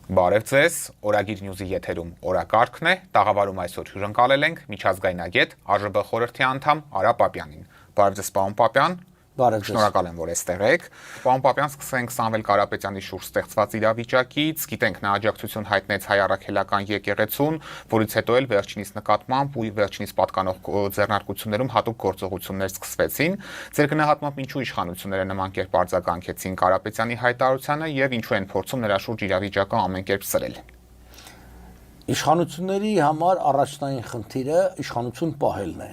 Բարև ձեզ, Օրագիր նյուզի եթերում օրակարգն է, տաղավարում այսօր հյուրընկալել ենք միջազգայնագետ ԱԺԲ խորհրդի անդամ Արա Պապյանին։ Բարև ձեզ, պարոն Պապյան։ Շնորհակալ եմ, որ այստեղ եք։ Պարոն Պապյան, սկսենք Սամվել Կարապետյանի շուրջ ստեղծված իրավիճակից։ Գիտենք, նա աջակցություն հայտնեց հայ առաքելական եկեղեցուն, որից հետո էլ վերջինիս նկատմամբ ու վերջինիս պատկանող ձեռնարկություններում հատուկ գործողություններ սկսվեցին։ Ձեր գնահատմամբ ինչու իշխանությունները նման կերպ արձագանքեցին Կարապետյանի հայտարարությանը եւ ինչու են փորձում նրա շուրջ իրավիճակը ամեն կերպ սրել։ Իշխանությունների համար առաջնային խնդիրը իշխանություն պահելն է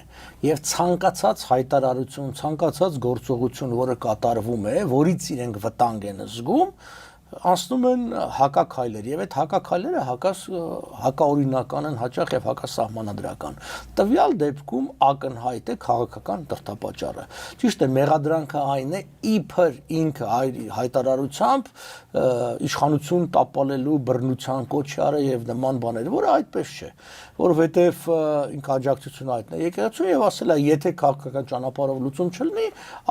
եւ ցանկացած հայտարարություն, ցանկացած գործողություն, որը կատարվում է, որից իրենք վտանգ են զգում, անցնում են հակաքայլեր եւ այդ հակաքայլերը հակաօրինական են հաճախ եւ հակասահմանադրական։ Տվյալ դեպքում ակնհայտ է քաղաքական դրդապատճառը։ Ճիշտ է, մեղադրանքը այն է, իբր ինքը հայտարարությամբ իշխանություն տապալելու բռնության կոչի արա եւ նման բաներ, որը այդպես չէ, որովհետեւ ինքը աջակցություն հայտնել եկեղեցու եւ ասել է, եթե քաղաքական ճանապարհով լուծում չլինի,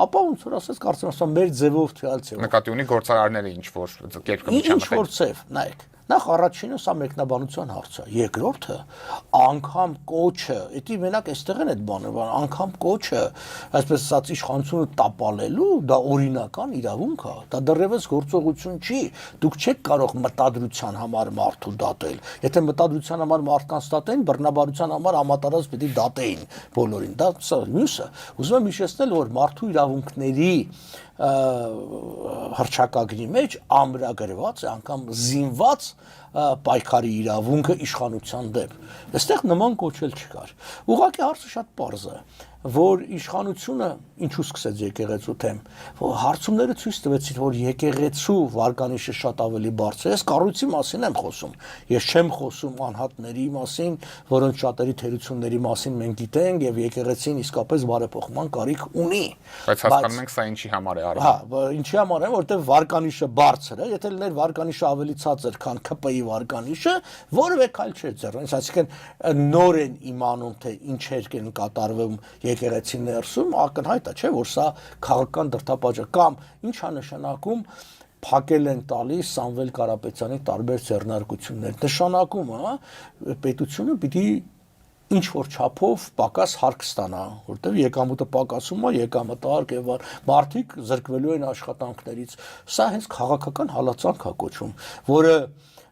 ապա ոնց որ ասես կարծեմ ասա մեր ձևով թյալ ձևով։ Նկատի ունի գործարարները ինչ որ Ինչ որ ծև, նայեք, նախ առաջինը սա մեկնաբանության հարց է, երկրորդը անգամ կոչը, դա մենակ այստեղ են այդ բանը, անգամ կոչը, այսպես ասած իշխանությունը տապալելու, դա օրինական իրավունք է, դա դեռևս գործողություն չի, դուք չեք կարող մտադրության համար մարդու դատել, եթե մտադրության համար մարդկանց դատեին, բռնաբարության համար համատարած պիտի դատեին բոլորին, դա սա մյուսը, ուզում եմ հիշեցնել, որ մարդու իրավունքների հռչակագրի մեջ ամրագրված է անգամ զինված պայքարի իրավունքը իշխանության դեմ։ Այստեղ նման կոչել չկար։ Ուղղակի հարցը շատ պարզ է, որ իշխանությունը ինչու սկսեց եկեղեցու թեմ, որ հարցումները ցույց տվեցին, որ եկեղեցու վարկանիշը շատ ավելի բարձր է։ Ես կառույցի մասին եմ խոսում։ Ես չեմ խոսում անհատների մասին, որոնց շատերի թերությունների մասին մենք գիտենք եւ եկեղեցին իսկապես բարեփոխման կարիք ունի։ Բայց հասկանում ենք սա ինչի համար է արվում։ Հա, ինչի համար է, որտեղ վարկանիշը բարձր է, եթե լիներ վարկանիշը ավելի ցածր, քան ԿՊ-ի վարկանիշը, որևէ քայլ չէր ձեռնվում, այսինքն նոր են իմանում, թե ինչեր կեն կատարվում եկեղեցի ներսում, ակնհայտ է, չէ, որ սա քաղաքական դրդապատճառ կամ ինչ է նշանակում փակել են տալիս Սամվել Կարապետյանի տարբեր ձեռնարկություններ։ Նշանակումը պետությունը պիտի ինչ որ չափով պակաս հարկ ստանա, որտեղ եկամուտը պակասում է, եկամտահարկ եւ մարդիկ զրկվելու են աշխատանքներից։ Սա հենց քաղաքական հալածանք է կոչվում, որը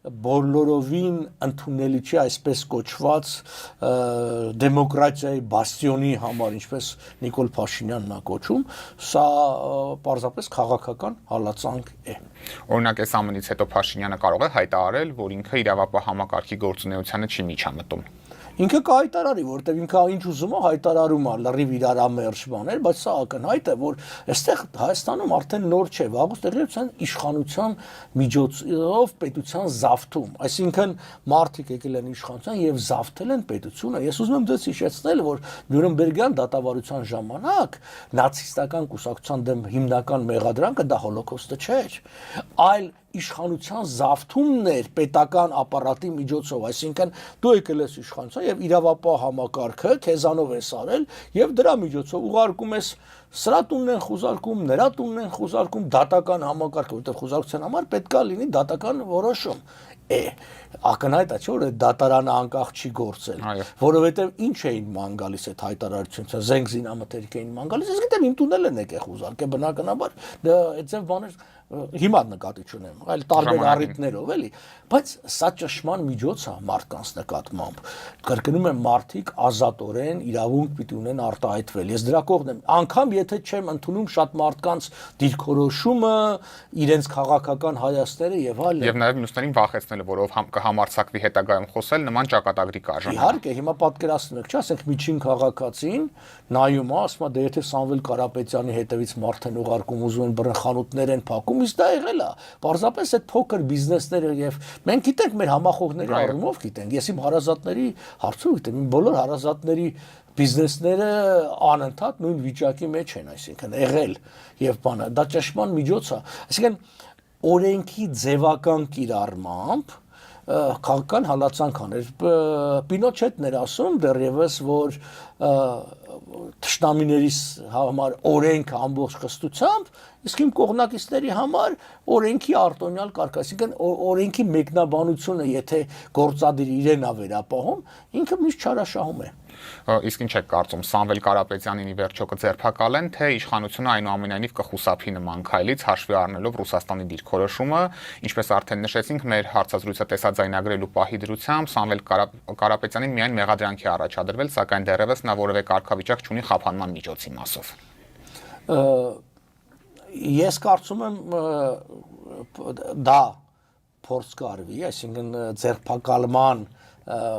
բոլորովին ընդունելի չի այսպես կոչված դեմոկրատիայի բաստիոնի համար, ինչպես Նիկոլ Փաշինյանն է կոչում, սա պարզապես քաղաքական հալածանք է։ Օրինակ, այս ամենից հետո Փաշինյանը կարող է հայտարարել, որ ինքը իրավապահ համակարգի գործունեությանը չի միջամտում։ Ինքը կհայտարարի, որտեղ ինքը ինչ ուզում է հայտարարում է, լրիվ իրար ամերժ բաներ, բայց սա ակնհայտ է, որ այստեղ Հայաստանում արդեն նոր չէ, վաղուց տեղի ունեցան իշխանության միջոցով պետության զավթում, այսինքն մարդիկ եկել են իշխանության եւ զավթել են պետությունը։ Ես ուզում եմ դες հիշեցնել, որ Նյուրնբերգյան դատավարության ժամանակ նացիստական կուսակցության դեմ հիմնական մեղադրանքը դա հոլոկոստը չէր, այլ իշխանության զավթումն էր պետական ապարատի միջոցով, այսինքն դու եկել ես իշխանության եւ իրավապահ համակարգը քեզանով ես արել եւ դրա միջոցով ուղարկում ես սրա տունն են խուզարկում, նրա տունն են խուզարկում, դատական համակարգը, որտեղ խուզարկության համար պետքա լինի դատական որոշում։ Ակնհայտ է, չէ՞ որ այդ դատարանը անկախ չի գործել, որովհետև ինչ էին ման գալիս այդ հայտարարությունից, զենք զինամթերք էին ման գալիս, ես գիտեմ իմ տունել են եկել խուզարկել, բնականաբար դա այդ ձև բաներ հիմա նկատի չունեմ, այլ տարբեր առիթներով էլի, բայց սա ճշմարտ միջոց է մարդկանց նկատմամբ։ Կրկնում եմ, մարդիկ ազատորեն իրավունք պիտի ունեն արտահայտվել։ Ես դրա կողմն եմ, անգամ եթե չեմ ընդունում շատ մարդկանց դիրքորոշումը, իրենց քաղաքական հայացքները եւ այլն։ Եվ նաեւ մյուսներին վախեցնելը, որով կհամարձակվի հետագայում խոսել, նման ճակատագրի կար։ Իհարկե, հիմա պատկերացնում եք, չէ՞, ասենք միջին քաղաքացին նայում է, ասում է, դե եթե Սամվել Կարապետյանի հետևից մարդ են ուղարկում, ուզում են բռնխանութներ են փակում, իսկ դա եղել է։ Պարզապես այդ փոքր բիզնեսները եւ մենք գիտենք մեր համախոհների առումով գիտենք։ Ես իմ հարազատների հարցում գիտեմ, իմ բոլոր հարազատների բիզնեսները անընդհատ նույն վիճակի մեջ են, այսինքն եղել եւ բանը, դա ճշմարտ միջոց է։ Այսինքն օրենքի ձևական կիրառմամբ քաղաքական հալածանք աներ։ Պինոչետն էր ասում դեռևս, որ թշնամիների համար օրենքը ամբողջ խստությամբ իսկ իմ կողմնակիցների համար օրենքի արտոնյալ կարգ, այսինքն օրենքի մեկնաբանությունը, եթե գործադիր իրեն է վերապահում, ինքը միշտ չարաշահում է։ Իսկ ինչ եք կարծում, Սամվել Կարապետյանին ի վերջո կձերբակալեն, թե իշխանությունը այնուամենայնիվ կխուսափի նման քայլից, հաշվի առնելով Ռուսաստանի դիրքորոշումը, ինչպես արդեն նշեցինք, մեր հարցազրույցը տեսաձայնագրելու պահի դրությամբ Սամվել Կարապետյանին միայն մեղադրանքի առաջադրվել, սակայն դեռևս նա որևէ կարգավիճակ չունի խափանման միջոցի մասով։ Ես կարծում եմ դա փորձ կարվի, այսինքն ձերբակալման,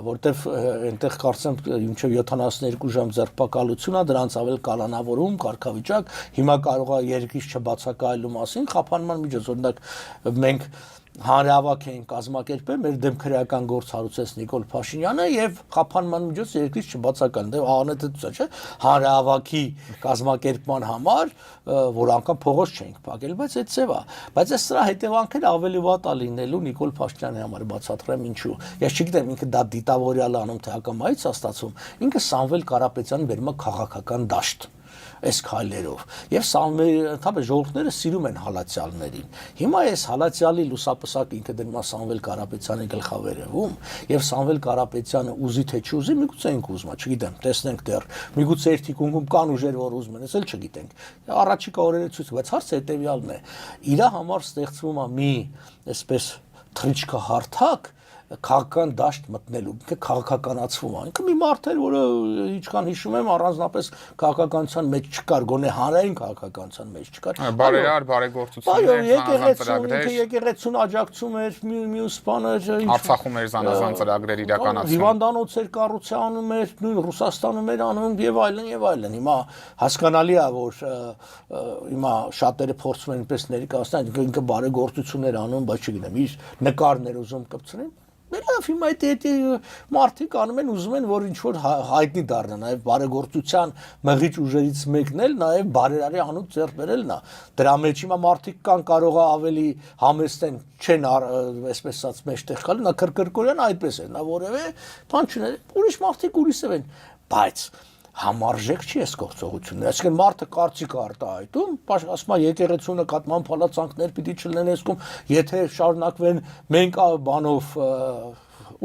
որտեվ այնտեղ կարծեմ մինչև 72 ժամ ձերբակալություն է, դրանց ավել կալանավորում, կարգավիճակ, հիմա կարող է երկիր չբացակայելու մասին խափանման միջոց, օրինակ մենք հանրահավաք էին կազմակերպել, մեր դեմ քրեական գործ հարուցեց Նիկոլ Փաշինյանը եւ խափանման միջոց երկրից չբացակայել, դե ԱՆՏ չէ, հանրահավաքի կազմակերպման համար, որ անգամ փողոց չէինք փակել, բայց այդ ծեվա, բայց այս սրա հետևանքները ավելի վատ է լինելու Նիկոլ Փաշինյանի համար, բացատրեմ ինչու։ Ես չգիտեմ ինքը դա դիտավորյալ անում թե ակամայից է ստացվում, ինքը Սամվել Կարապետյանը բերում է քաղաքական դաշտ այս քայլերով եւ ընդհանրապես ժողովուրդները սիրում են հալածյալներին։ Հիմա այս հալածյալի լուսապսակ ինքը դնում է Սամվել Կարապետյանի գլխավերևում եւ Սամվել Կարապետյանը ուզի թե չուզի, միգուցե ինքը ուզում է, չգիտեմ, տեսնենք դեռ, միգուցե իր թիկունքում կան ուժեր, որ ուզում են, ես էլ չգիտենք։ Առաջիկա օրերը ցույց կտա, բայց հարցը հետեւյալն է։ Իրա համար ստեղծվում է մի այսպես թրիչքահարթակ քաղաքական դաշտ մտնելու, ինքը քաղաքականացվում է։ Ինքը մի մարդ էր, որը ինչքան հիշում եմ, առանձնապես քաղաքականության մեջ չկար, գոնե հանրային քաղաքականության մեջ չկար։ Բարերար, բարեգործություններ, զանազան ծրագրեր, եկեղեցուն աջակցում էր, մյուս բանը, Արցախում էր զանազան ծրագրեր իրականացնում։ Հիվանդանոց էր կառուցանում էր, նույն Ռուսաստանում էր անում եւ այլն եւ այլն։ Հիմա հասկանալի է, որ հիմա շատերը փորձում են այնպես ներկայացնել, ինքը բարեգործություններ անում, բայց չգիտեմ, իր նկարներ ուզում կպցնեն։ Լավ, հիմա այդ մարդիկ անում են, ուզում են, որ ինչ-որ հայտնի դառնա, նաև բարեգործության մղիչ ուժերից մեկն էլ նաև բարերարի անունը ձեռք բերելն է։ Դրա մեջ հիմա մարդիկ կան, կարող է ավելի համեստեն, չեն այսպես ասած մեջտեղ գալու, նա Քրկրկորյան այդպես է, նա որևէ բան չուներ, ուրիշ մարդիկ ուրիշով են, բայց համարժեք չի այս գործողությունները, այսինքն մարդը կարծիք է արտահայտում, ասում է եկեղեցու նկատմամբ հալածանքներ պիտի չլինեն այսքում, եթե շարունակվեն մենք բանով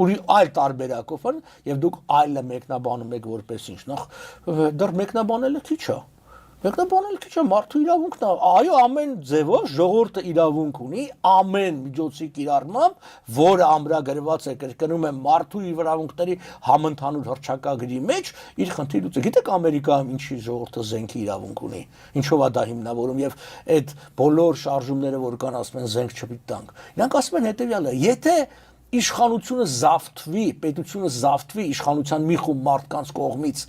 ուրի այլ տարբերակով են եւ դուք այլը մեկնաբանում եք որպես ինչ, նախ դեռ մեկնաբանելը քիչ է։ Մեկնաբանել քիչ է, մարդու իրավունքն է, այո, ամեն ձևով ժողովուրդը իրավունք ունի, ամեն միջոցի կիրառմամբ, որը ամրագրված է, կրկնում եմ, մարդու իրավունքների համընդհանուր հռչակագրի մեջ, իր խնդիր լուծի։ Գիտեք Ամերիկայում ինչի ժողովուրդը զենքի իրավունք ունի, ինչով է դա հիմնավորում եւ այդ բոլոր շարժումները, որ կան, ասում են զենք չպիտի տանք։ Իրանք ասում են հետեւյալը, եթե իշխանությունը զավթվի, պետությունը զավթվի իշխանության մի խումբ մարդկանց կողմից,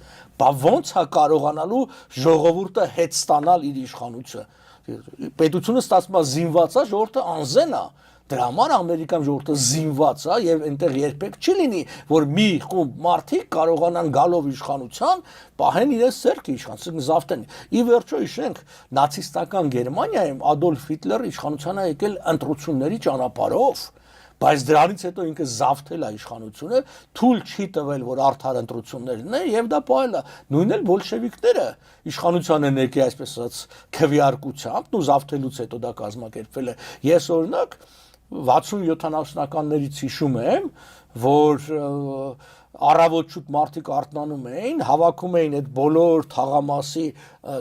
բա ոնց է կարողանալու ժողովուրդը հետ ստանալ իր իշխանությունը։ Պետությունը ստացվում է զինված է, ժողովուրդը անզեն է։ Դրա համար Ամերիկայում ժողովուրդը զինված է եւ այնտեղ երբեք չի լինի, որ մի խումբ մարդիկ կարողանան գալով իշխանության պահեն իրենց ձեռքը իշխանության զավթեն։ Ի վերջո հիշենք նացիստական Գերմանիայում Ադոլֆ Հիտլերը իշխանության է եկել ընտրությունների ճանապարհով, բայց դրանից հետո ինքը զավթել է իշխանությունը, թույլ չի տվել, որ արդար ընտրություններ լինեն եւ դա պահել է։ Նույնն էլ բոլշևիկները իշխանության են եկել այսպես ասած քվեարկությամբ, ու զավթելուց հետո դա կազմակերպվել է։ Ես օրինակ 60-70-ականներից հիշում եմ, որ առավոտ շուտ մարդիկ արթնանում էին, հավաքում էին այդ բոլոր թաղամասի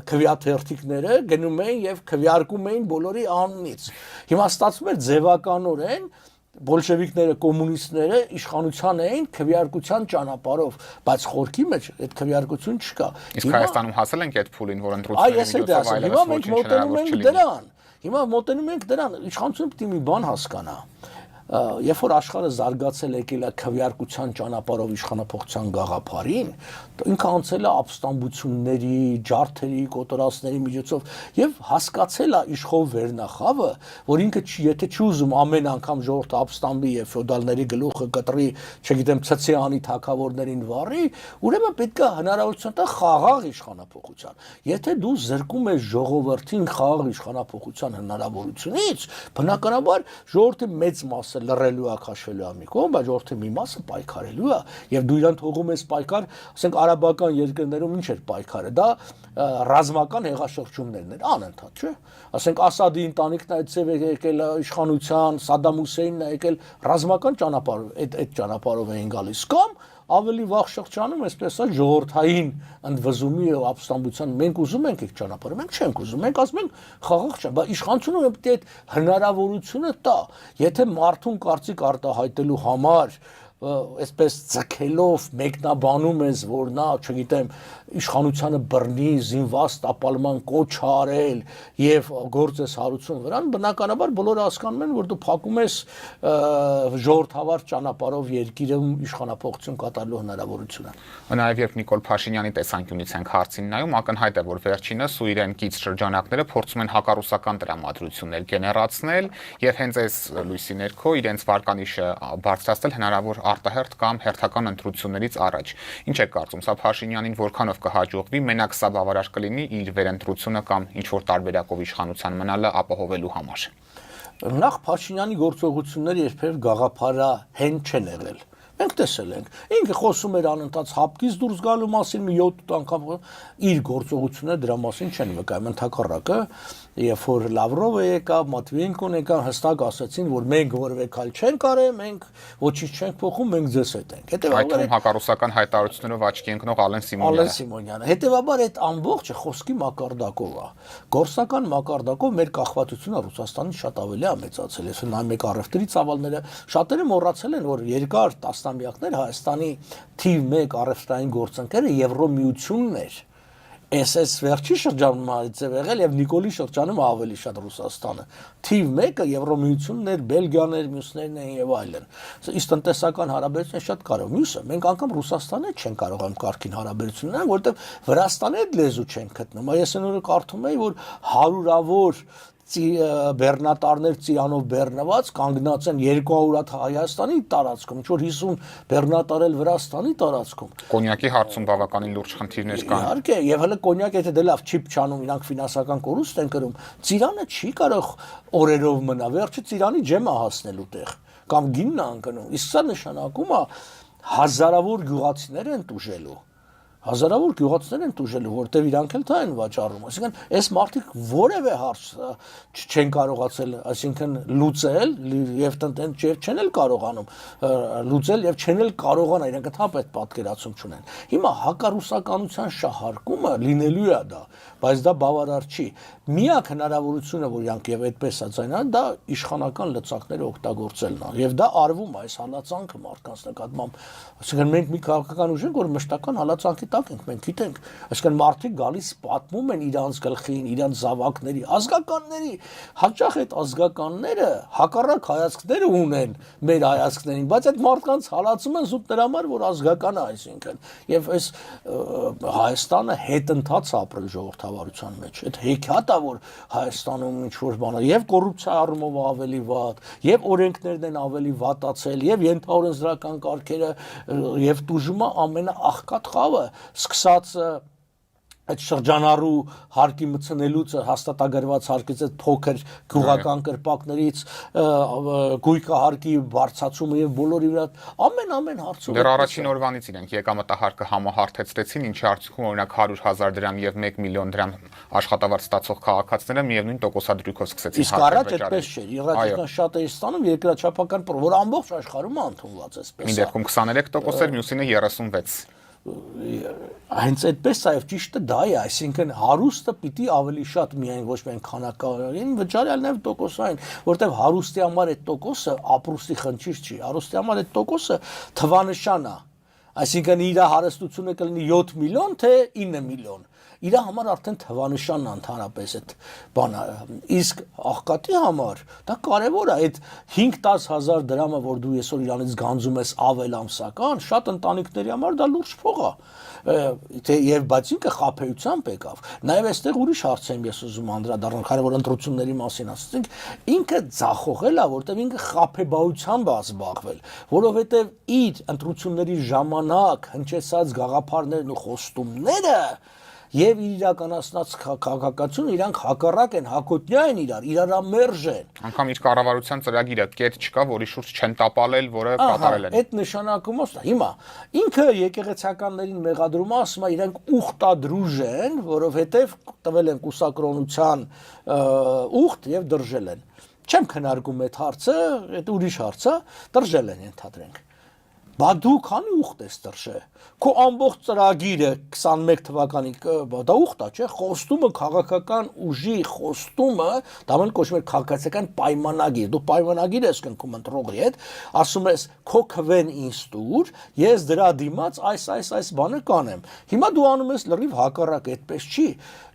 քվեաթերթիկները, գնում էին եւ քվեարկում էին բոլորի անունից։ Հիմա ստացվում էր ձևականորեն բոլշևիկները, կոմունիստները իշխանության էին քվեարկության ճանապարհով, բայց խորքի մեջ այդ քվեարկություն չկա։ Իսկ Հայաստանում հասել ենք այդ փուլին, որ ընտրությունների միջոցով այլևս ոչինչ հնարավոր չլինի։ Հիմա մոտենում ենք դրան, իշխանությունը պիտի մի բան հասկանա։ Երբ որ աշխարհը զարգացել եկել է քվեարկության ճանապարհով իշխանափոխության գաղափարին, ինքը անցել է ապստամբությունների, ջարդերի, կոտորածների միջոցով եւ հասկացել է իշխող վերնախավը, որ ինքը եթե չուզում ամեն անգամ ժողովուրդը ապստամբի եւ ֆեոդալների գլուխը կտրի, չգիտեմ, ցցի անի թակավորներին վառի, ուրեմն պետք է հնարավորություն տա խաղաղ իշխանափոխության։ Եթե դու զրկում ես ժողովրդին խաղաղ իշխանափոխության հնարավորությունից, բնականաբար ժողովրդի մեծ մասը մասը լռելու է, քաշելու է մի կողմ, բայց ժողովրդի մի մասը պայքարելու է, եւ դու իրան թողում ես պայքար, ասենք արաբական երկրներում ինչ էր պայքարը, դա ռազմական հեղաշրջումներն էր, անընդհատ, չէ՞։ Ասենք Ասադի ընտանիքն այդ ծև եկել իշխանության, Սադամ Հուսեյնն է եկել ռազմական ճանապարհով, այդ ճանապարհով էին գալիս, կամ ավելի վաղ շրջանում, այսպես է, ժողովրդային ընդվզումի եւ ապստամբության մենք ուզում ենք այդ ճանապարհը, մենք չենք ուզում, մենք ասում ենք խաղաղ չէ, բայց իշխանությունը պետք է այդ հնարավորությունը տա, եթե մարդուն կարծիք արտահայտելու համար այսպես ցկելով մեկնաբանում ես, որ նա, չգիտեմ, իշխանությանը բռնի, զինված տապալման կոչ արել եւ գործես հարություն վրան, բնականաբար բոլորը հասկանում են, որ դու փակում ես ժողովրդավար ճանապարհով երկիրում իշխանապողություն կատարելու հնարավորությունը։ Նաեւ երբ Նիկոլ Փաշինյանի տեսանկյունից ենք հարցին նայում, ակնհայտ է, որ վերջինս ու իրեն կից շրջանակները փորձում են հակառուսական տրամադրություններ գեներացնել եւ հենց այս լույսի ներքո իրենց վարկանիշը բարձրացնել հնարավոր արտահերթ կամ հերթական ընտրություններից առաջ։ Ինչ է կարծում, սա Փաշինյանին որքանով կհաջողվի, մենակ սա բավարար կլինի իր վերընտրությունը կամ ինչ որ տարբերակով իշխանության մնալը ապահովելու համար։ Նախ Փաշինյանի գործողությունները երբեք գաղափարահեն չեն եղել։ Մենք տեսել ենք։ Ինքը խոսում էր անընդհատ հապկից դուրս գալու մասին, մի 7 անգամ իր գործողությունները դրա մասին չեն վկայում, ընդհակառակը, երբ որ Լավրովը եկավ, Մատվիենկոն եկավ, հստակ ասացին, որ մենք որևէ քայլ չենք արել, մենք ոչինչ չենք փոխում, մենք ձեզ հետ ենք։ Հետևաբար հակառուսական հայտարարություններով աչքի ընկնող Ալեն Սիմոնյանը։ Հետևաբար այդ ամբողջը խոսքի մակարդակով է։ Գործական մակարդակով մեր կախվածությունը Ռուսաստանից շատ ավելի է մեծացել։ Ես նայում եք առևտրի ծավալները, շատերը մոռացել են, որ երկար տասնամյակներ Հայաստանի թիվ 1 առևտրային գործընկերը Եվրոմիությունն էր։ SS վերջի շրջանում այդ է եղել եւ Նիկոլի շրջանում ավելի շատ Ռուսաստանը։ Թիվ 1-ը Եվրոմիությունն էր, Բելգիան էր, մյուսներն են եւ այլն։ Իսկ տնտեսական հարաբերությունները շատ կարեւոր։ Մյուսը մենք անգամ Ռուսաստանը չեն կարողանում կարգին հարաբերություններ, որովհետեւ Վրաստանի հետ լեզու չեն գտնում։ Ես այնօր կարդում էի, որ հարյուրավոր բեռնատարներ ծիրանով բեռնված կանգնած են 200 հատ Հայաստանի տարածքում, ինչ որ 50 բեռնատար էլ Վրաստանի տարածքում։ Կոնյակի հարցում բավականին լուրջ խնդիրներ կան։ Իհարկե, եւ հələ կոնյակը եթե դե լավ չի փչանում, իրանք ֆինանսական կորուստ են կրում, ծիրանը չի կարող օրերով մնա, վերջը ծիրանի ջեմը հասնելու տեղ կամ գինն անկնում։ Իսկ սա նշանակում է հազարավոր գյուղացիներ են տուժելու։ Հազարավոր գյուղացիներ են տուժելու, որտեղ իրանք էլ դա են վաճառում։ Այսինքն, այս մարդիկ որևէ հարց չեն կարողացել, այսինքն լուծել եւ չեն էլ կարողանում լուծել եւ չեն էլ կարողանա, իրանք ընդհանրապես պատկերացում չունեն։ Հիմա հակառուսականության շահարկումը լինելու է դա, բայց դա բավարար չի։ Միակ հնարավորությունը, որ իրանք եւ այդպես է ցայնան, դա իշխանական լծակները օգտագործելն է։ Եվ դա արվում է այս հալածանքը մարդկանց նկատմամբ։ Այսինքն մենք մի քաղաքական ուժ ենք, որ մշտական հալածանքի տակ ենք, մենք գիտենք, այսինքն մարդիկ գալիս պատմում են իրանց գլխին, իրանց զավակների, ազգականների, հաճախ այդ ազգականները հակառակ հայացքները ունեն մեր հայացքներին, բայց այդ մարդկանց հալածում են զուտ նրա համար, որ ազգական է, այսինքն, եւ այս Հայաստանը հետընթաց ապրել ժողովրդավարության մեջ, այդ հեքիաթ է, որ Հայաստանում ինչ որ բան է, եւ կոռուպցիա առումով ավելի վատ, եւ օրենքներն են ավելի վատացել, եւ ենթաօրենսդրական կարգերը եւ տուժումը ամենաաղքատ խավը սկսած այդ շրջանառու հարկի մտցնելուց հաստատագրված հարկից այդ փոքր գյուղական կրպակներից գույքը հարկի բարձրացումը եւ բոլորի վրա ամեն հարցում դեռ առաջին օրվանից իրենք եկամտահարկը համահարթեցրեցին, ինչի արդյունքում օրինակ 100,000 դրամ եւ 1 միլիոն դրամ աշխատավարձ ստացող քաղաքացիները միևնույն տոկոսադրույքով սկսեցին իսկ առաջ այդպես չէր, եղած շատ է ստանում երկրաչափական որ ամբողջ աշխարհում ընդունված էսպես է։ Մի դեպքում 23% էր, մյուսինը 36%։ Հենց այդպես է, ճիշտը դա է, այսինքն հարուստը պիտի ավելի շատ միայն ոչ միայն քանակային վճարի, այլ նաև տոկոսային, որտեղ հարուստի համար այդ տոկոսը ապրուստի խնդիր չի, հարուստի համար այդ տոկոսը թվանշան է, այսինքն իր հարստությունը կլինի 7 միլիոն թե 9 միլիոն, իր համար արդեն թվանշանն է ընդհանրապես այդ բանը, իսկ աղքատի համար դա կարևոր է, այդ 5-10 հազար դրամը, որ դու այսօր իրանից գանձում ես ավել ամսական, շատ ընտանիքների համար դա լուրջ փող է, եւ բայց ինքը խաբեությամբ եկավ, նաեւ այստեղ ուրիշ հարց եմ ես ուզում անդրադառնալ, քանի որ ընտրությունների մասին ասացինք, ինքը ձախողել է, որտեղ ինքը խաբեբայությամբ է զբաղվել, որովհետեւ իր ընտրությունների ժամանակ հնչեցած գաղափարներն ու խոստումները եւ իր իրականացնած քաղաքականությունը իրանք հակառակ են, հակոտնյա են իրարամերժ են։ Անկամ իր կառավարության ծրագիրը կետ չկա, որի շուրջ չեն տապալել, որը կատարել են։ Այդ նշանակումը ստա։ Հիմա ինքը եկեղեցականներին մեղադրում է, ասում է իրանք ուխտադրուժ են, որովհետեւ տվել են կուսակրոնության ուխտ եւ դրժել են։ Չեմ քննարկում այդ հարցը, այդ ուրիշ հարց է, դրժել են ենթադրենք։ Բա դու քանի ուխտ ես դրժե։ Քո ամբողջ ծրագիրը 21 թվականի դա ուխտ է, չէ՞, խոստումը քաղաքական ուժի խոստումը, դա մեն կոչվում է քաղաքացիական պայմանագիր։ Դու պայմանագիր ես կնքում ընտրողի հետ, ասում ես քո քվեն ինձ տուր, ես դրա դիմաց այս բանը կանեմ։ Հիմա դու անում ես լրիվ հակառակ, այդպես չի։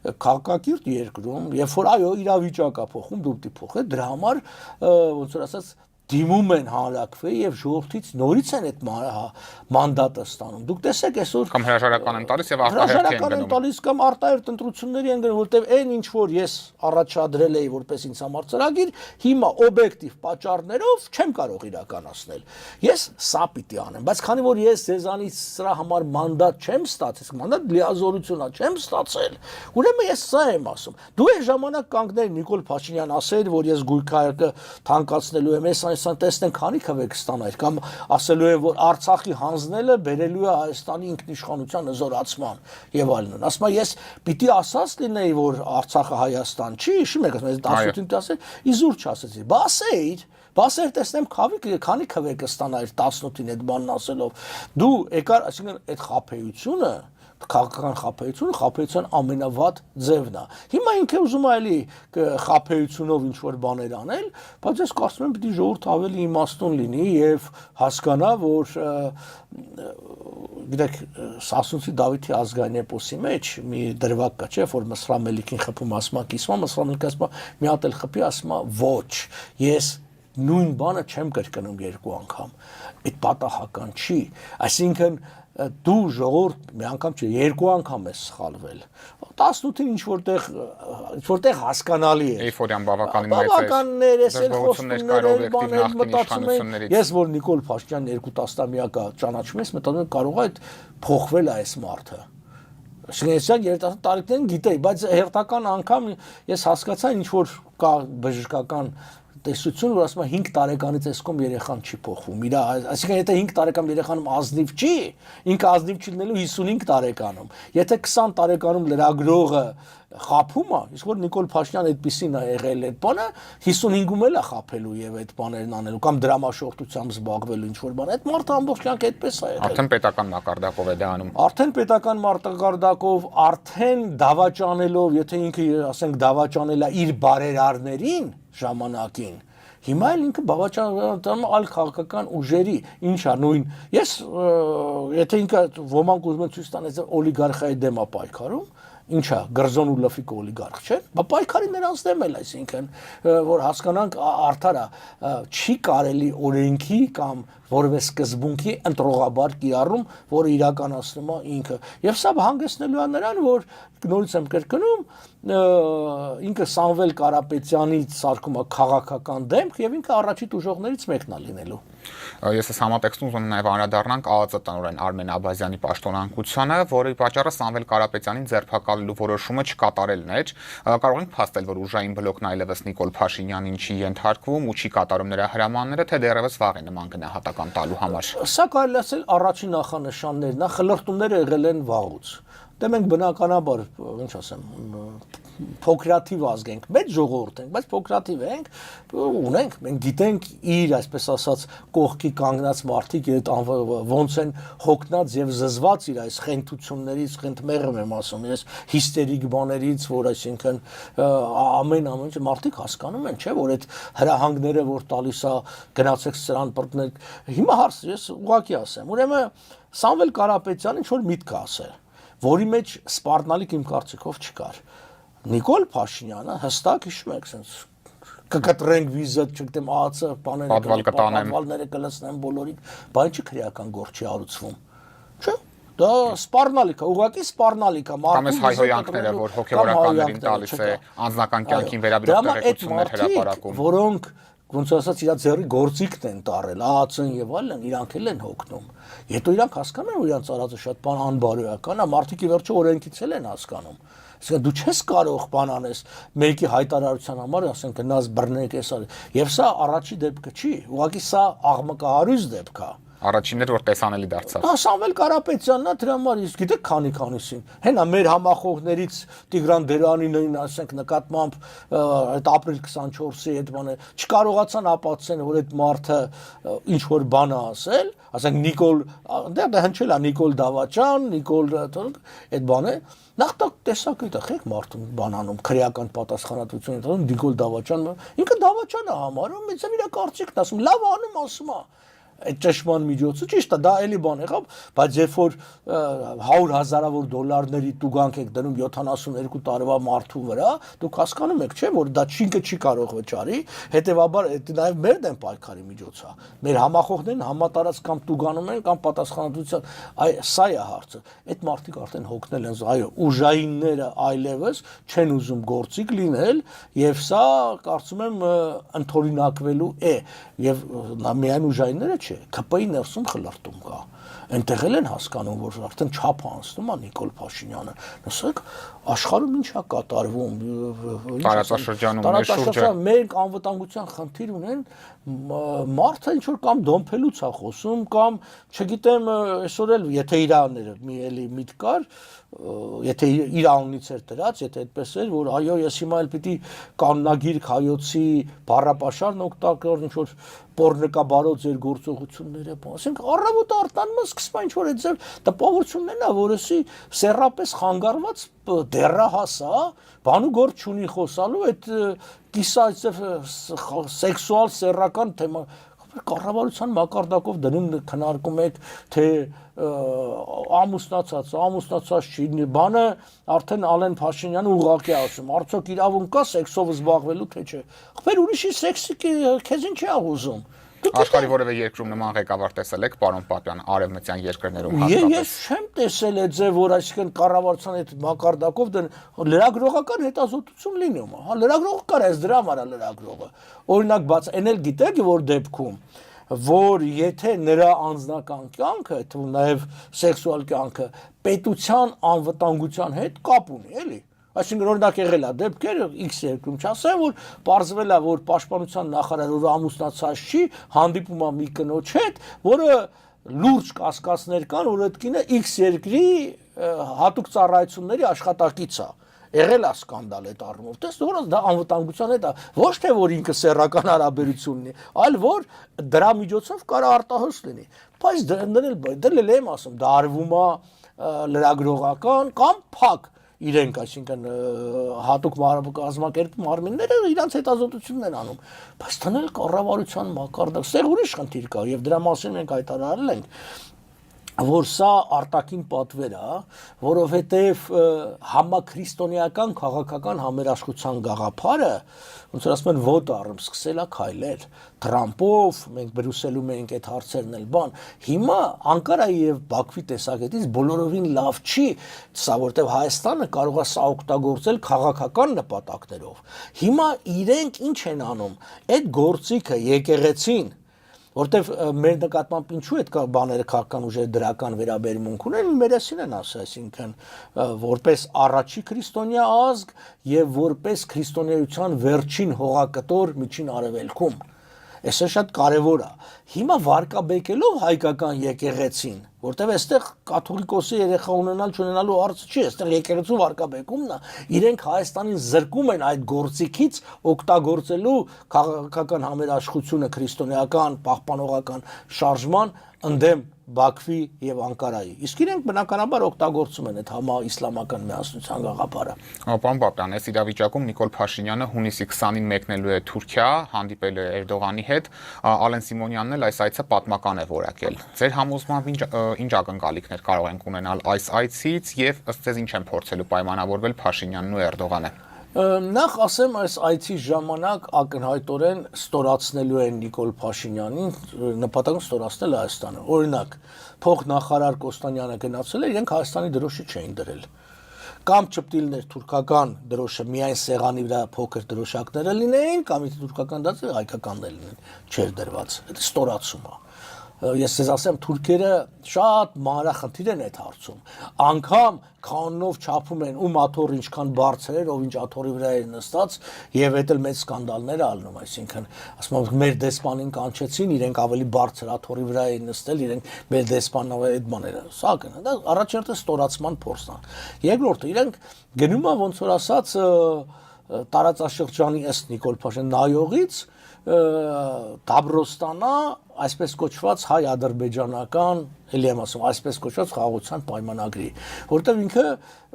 Քաղաքակիրթ երկրում, երբ որ այո իրավիճակը փոխում, դու պիտի փոխես, դրա համար ոնց որ ասած դիմում են հանրակրվեի եւ ժողովրդից նորից են այդ մանդատը ստանում։ Դուք տեսեք այսօր կամ հրաժարական են տալիս եւ արտահերթ են տալիս կամ արտահերթ ընտրությունների են գնում, որտեվ այն ինչ որ ես առաջադրել էի որպես ինձ համար ծրագիր, հիմա օբյեկտիվ պատճառներով չեմ կարող իրականացնել։ Ես սա պիտի անեմ, բայց քանի որ ես ձեզանից սրա համար մանդատ չեմ ստացել, մանդատ լիազորությունա չեմ ստացել, ուրեմն ես սա եմ ասում։ Դու այն ժամանակ կանգնել Նիկոլ Փաշինյան ասել, որ ես գույքայակը թանկացնելու եմ, այսան տեսնենք քանի քվե կստանայր կամ ասելու է որ Արցախի հանձնելը բերելու է Հայաստանի ինքնիշխանության հզորացման եւ այլն։ Ասում եմ ես պիտի ասած լինեի որ Արցախը Հայաստան չի, հիշում եք ասում ես 18-ին ասել, իզուր չասեցի։ Բասեր տեսնեմ քանի քվե կստանայր 18-ին այդ բանն ասելով։ Դու եկար, այսինքն այդ խափեությունը քաղաքական խափեության ամենավատ ձևն է։ Հիմա ինքը ուզում է էլի խափեությունով ինչ որ բաներ անել, բայց ես կարծում եմ պիտի ժողովուրդ ավելի իմաստուն լինի եւ հասկանա, որ գիտեք, Սասունցի Դավիթի ազգային էպոսի մեջ մի դրվագ կա, չէ՞, որ Մսրա Մելիքին խփում ասում է, կիսում, Մսրա Մելիքը ասում է, մի հատ էլ խփի, ասում է, ոչ, ես նույն բանը չեմ կրկնում երկու անգամ։ Այդ պատահական չի, այսինքն դու ժողովուրդ մի անգամ չէ, երկու անգամ ես սխալվել։ 18-ին ինչ որտեղ հասկանալի է։ Էйֆորիան բավականին մեծ է։ Բավականներ է, սել խոստումներ, բաներ մտածում են։ Ես որ Նիկոլ Փաշինյան 2 տասնամյակը ճանաչում ես, մտածում եմ կարող է փոխվել է այս մարդը։ Շնեսյան երիտասարդ տարիքներին գիտեի, բայց հերթական անգամ ես հասկացա ինչ որ կա բժշկական տեսություն, որ ասում է 5 տարեկանից այսքան երեխան չի փոխվում։ Իրա, այսինքն եթե 5 տարեկան երեխանում ազնիվ չի, ինքը ազնիվ չի լինելու 55 տարեկանում։ Եթե 20 տարեկանում լրագրողը խափում է, իսկ որ Նիկոլ Փաշինյանը այդպեսին է եղել այդ բանը, 55-ում էլ է խափելու եւ այդ բաներն անելու կամ դրամաշորթությամբ զբաղվելու ինչ որ բան։ Այդ մարդը ամբողջ կյանք այդպես է եղել։ Արդեն պետական մակարդակով է դա անում։ Արդեն պետական մակարդակով, արդեն դավաճանելով, եթե ինքը ասենք դավաճանել է իր բարերարներին ժամանակին, հիմա էլ ինքը բավական այլ քաղաքական ուժերի, ինչա նույն, ես եթե ինքը ոմանք ուզում են ցույց տան այս օլիգարխիայի դեմ է պայքարում, ինչա Գրզոն ու Լֆիկ օլիգարխ չեն, բա պայքարի նրանց դեմ էլ, այսինքն որ հասկանանք արդարա չի կարելի օրենքի կամ որևէ սկզբունքի ընտրողաբար կիրառում, որը իրականացնում է ինքը։ Եվ սա հանգեցնելու է նրան, որ նորից եմ կրկնում, ինքը Սամվել Կարապետյանից սարքում է քաղաքական դեմք եւ ինքը առաջի տուժողներից մեկն է լինելու։ Ես այս համատեքստում ուզում եմ նաև անդրադառնանք ԱԱԾ տնօրեն Արմեն Աբազյանի պաշտոնանկությանը, որի պատճառը Սամվել Կարապետյանին ձերբակալելու որոշումը չկատարելն էր։ Կարող ենք փաստել, որ ուժային բլոկն այլևս Նիկոլ Փաշինյանին չի ենթարկվում ու չի կատարում նրա հրամանները, թե դեռևս վաղ է նման գնահատական տալու համար։ Սա կարելի ասել առաջին նախանշաններն է, խլրտումները եղել են վաղուց։ Դե մենք բնականաբար, ինչ ասեմ, փոքրաթիվ ազգ ենք, մեծ ժողովուրդ ենք, բայց փոքրաթիվ ենք, ունենք, մենք գիտենք իր, այսպես ասած, կողքի կանգնած մարդիկ ոնց են հոգնած եւ զզված իր այս խենթություններից, խենթմեղմ եմ ասում, ես հիստերիկ բաներից, որ այսինքն ամեն մարդիկ հասկանում են, չէ, որ այդ հրահանգները, որ տալիս է, գնացեք սրան բռնեք, հիմա հարց ես ուղղակի ասեմ, ուրեմն Սամվել Կարապետյանը ինչ որ միտք ասել, որի մեջ սպառնալիք իմ կարծիքով չկար։ Նիկոլ Փաշինյանը հստակ հիշում եք, sense կկտրենք վիզը, չգիտեմ, ԱԱՑ պատվալները կլցնեն բոլորին, բայց չի քրեական գործ չի արուցվում։ Չէ՞։ Դա սպառնալիք է, ուղղակի սպառնալիք է։ Կամ այս հայհոյանքները, որ հոգեվորականներին տալիս է անձնական կյանքին վերաբերող տեղեկություններ հրապարակում։ Որոնք ոնց ասած իր ձեռի գործիքն են տարել, ԱԱՑ-ն եւ այլն, իրանք էլ են հոգնում։ Հետո իրանք հասկանում են, որ իրանք արածը շատ բան անբարոյական է, մարդիկ ի վերջո օրենքից էլ են հասկանում։ Այսինքն դու չես կարող բան անես մեկի հայտարարության համար, ասենք գնաս բռնեք էս արի։ Եվ սա առաջի դեպքը չի, ուղղակի սա աղմկահարույց դեպք է։ Առաջինն էր որ տեսանելի դարձավ։ Սամվել Կարապետյանն է դրա համար, իսկ գիտեք քանիսին։ Հենա մեր համախոհներից Տիգրան Դերանին, ասենք նկատմամբ այդ ապրիլ 24-ի այդ բանը չկարողացան ապացուցեն, որ այդ մարդը ինչ որ բան է ասել, ասենք Նիկոլ, դա հնչել է Նիկոլ Դավաճան, Նիկոլ այդ բանը նախ տակ տեսակետը խեք մարդուն բանանում քրեական պատասխանատվություն ընդունում Նիկոլ Դավաճան, ինքը Դավաճանը համարում, ինձ իր կարծիքն ասում, լավ անում ասում է։ Այդ ճշմարտ միջոցը ճիշտ է, դա էլի բան եղավ, բայց երբ որ 100,000-ավոր դոլարների տուգանք եք դնում 72 տարվա մարդու վրա, դուք հասկանում եք, չէ՞, որ դա ինքը չի կարող վճարի, հետեւաբար դա նաև մեր դեմ պայքարի միջոց է։ Մեր համախոհներն համատարած կամ տուգանում են կամ պատասխանատվության, սա է հարցը։ Այդ մարդիկ արդեն հոգնել են, այո, ուժայինները այլևս չեն ուզում գործիք լինել, եւ սա կարծում եմ ընդօրինակվելու է, եւ միայն ուժայինները չէ, ԿՊ-ի ներսում խլարտում կա։ Այնտեղ էլ են հասկանում, որ արդեն չափ անցնում է Նիկոլ Փաշինյանը։ Նշեք, աշխարհում ինչ է կատարվում։ Տարածաշրջանում մեր շուրջը մենք անվտանգության խնդիր ունեն, մարդը ինչ որ կամ դոմփելուց է խոսում, կամ չգիտեմ, այսօր էլ եթե իրանները մի էլի միտք կար, եթե իր անունից էր դրած, եթե այդպես էր, որ այո, ես հիմա էլ պիտի կանոնագիր հայոցի բառապաշարն օգտագործեմ, ինչ որ պորնկաբարոց ձեր գործողությունները, ասենք առավոտ արտանում սկսում ինչ որ այդ ձեր տպավորություններն է, որ էսի սերրապես խանգարված դեռահաս է, բանու գործ չունի խոսալու այդ կիսա սեքսուալ սեռական թեմա կառավարության մակարդակով դնում քննարկում եք թե ամուսնացած չի բանը արդեն Ալեն Փաշինյանը ուղղակի ասում արդյոք իրավունք կա սեքսով զբաղվելու թե չէ խփեր ուրիշի սեքսի քեզ ինչ է ուզում աշխարհի որևէ երկրում նման ղեկավար տեսել եք պարոն Պապյան արևմտյան երկրներում հատկապես ես չեմ տեսել այդ ձև որ այսինքն կառավարության այդ մակարդակով լրագրողական հետազոտություն լինում հա լրագրողը կար այս դրա համար է լրագրողը օրինակ բաց այն էլ գիտեք որ դեպքում որ եթե նրա անձնական կյանքը թվում նաև սեքսուալ կյանքը պետության անվտանգության հետ կապ ունի էլի Այսինքն օրինակ եղել է դեպքեր X երկրում չասեմ որ բարձվել է որ պաշտպանության նախարարը որ ամուսնացած չի հանդիպում է մի կնոջ հետ որը լուրջ կասկածներ կան որ այդ կինը X երկրի հատուկ ծառայությունների աշխատակից է եղել է սկանդալ այդ առումով տես որ դա անվտանգության հետ է ոչ թե որ ինքը սեռական հարաբերություն ունի այլ որ դրա միջոցով կարող արտահոս լինի բայց դրել եմ ասում դա արվում է լրագրողական կամ փակ իրենք այսինքն հատուկ կազմակերպ մարմինները իրանց հետազոտությունն են անում բայց տնել կառավարության մակարդակ սեղ ուրիշ խնդիր կա եւ դրա մասին մենք հայտարարել ենք որ սա արտաքին պատվեր է, որովհետև համաքրիստոնեական քաղաքական համերաշխության գաղափարը, ոնց որ ասում են ոտ առում, սկսել է քայլել Թրամփով, մենք Բրյուսելում ենք այդ հարցերն էլ բան։ Հիմա Անկարայի եւ Բաքվի տեսակետից բոլորովին լավ չի, սա որտեղ Հայաստանը կարող է սա օգտագործել քաղաքական նպատակներով։ Հիմա իրենք ինչ են անում։ Այդ գործիքը եկեղեցին որտեվ մեր նկատմամբ ինչու այդ բաները քաղաքական ուժերը դրական վերաբերմունք ունեն մերեսին են ասա այսինքն որպես առաջի քրիստոնյա ազգ եւ որպես քրիստոնեության վերջին հողակտոր միջին արևելքում Այսը շատ կարևոր է։ Հիմա վարկաբեկելով հայկական եկեղեցին, որտեղ այստեղ կաթողիկոսի երեխա ունենալ չունենալու հարցը չի, այստեղ եկեղեցու վարկաբեկումն է, իրենք Հայաստանին զրկում են այդ գործիքից օգտագործելու քաղաքական համերաշխությունը քրիստոնեական, պահպանողական շարժման ընդդեմ Բաքվի եւ Անկարայի։ Իսկ իրենք բնականաբար օգտագործում են այդ համաիսլամական միասնության գաղափարը։ Պարոն Պապյան, այս իրավիճակում Նիկոլ Փաշինյանը հունիսի 20-ին մեկնելու է Թուրքիա, հանդիպել է Էրդողանի հետ, Ալեն Սիմոնյանն էլ այս այցը պատմական է որակել։ Ձեր համոզմամբ ինչ ակնկալիքներ կարող ենք ունենալ այս այցից եւ ըստ ձեզ ինչ են փորձելու պայմանավորվել Փաշինյանն ու Էրդողանը։ Նախ ասեմ այս այցի ժամանակ ակնհայտորեն ստորացնելու են Նիկոլ Փաշինյանին նպատակը ստորացնել Հայաստանը։ Օրինակ, փոխնախարար Կոստանյանը գնացել է, իրենք Հայաստանի դրոշի չէին դրել։ կամ չպտիլներ թուրքական դրոշը միայն սեղանի վրա փոքր դրոշակները լինեին, կամ եթե թուրքական դասը հայկականներ լինեն, չէր դրված։ Դա ստորացում է։ Ես ձեզ ասեմ, թուրքերը շատ մանրախնդիր են այդ հարցում։ Անգամ քանով չափում են ում աթոռը ինչքան բարձր էր, ով ինչ աթոռի վրա էր նստած, եւ այդ էլ մեծ սկանդալներ ալնում, այսինքն, ասում եմ, մեր դեսպանին կանչեցին, իրենք ավելի բարձր աթոռի վրա էին նստել, իրենք մեր դեսպանն այդ բաները։ Սա կն, դա առաջինը ստորացման փորձն է։ Երկրորդը, իրենք գնում են ոնց որ ասած տարածաշրջանի ըստ Նիկոլ Փաշյան նայողից Դաբրոստանա այսպես կոչված հայ-ադրբեջանական, էլի եմ ասում, այսպես կոչված խաղաղության պայմանագրի, որտեղ ինքը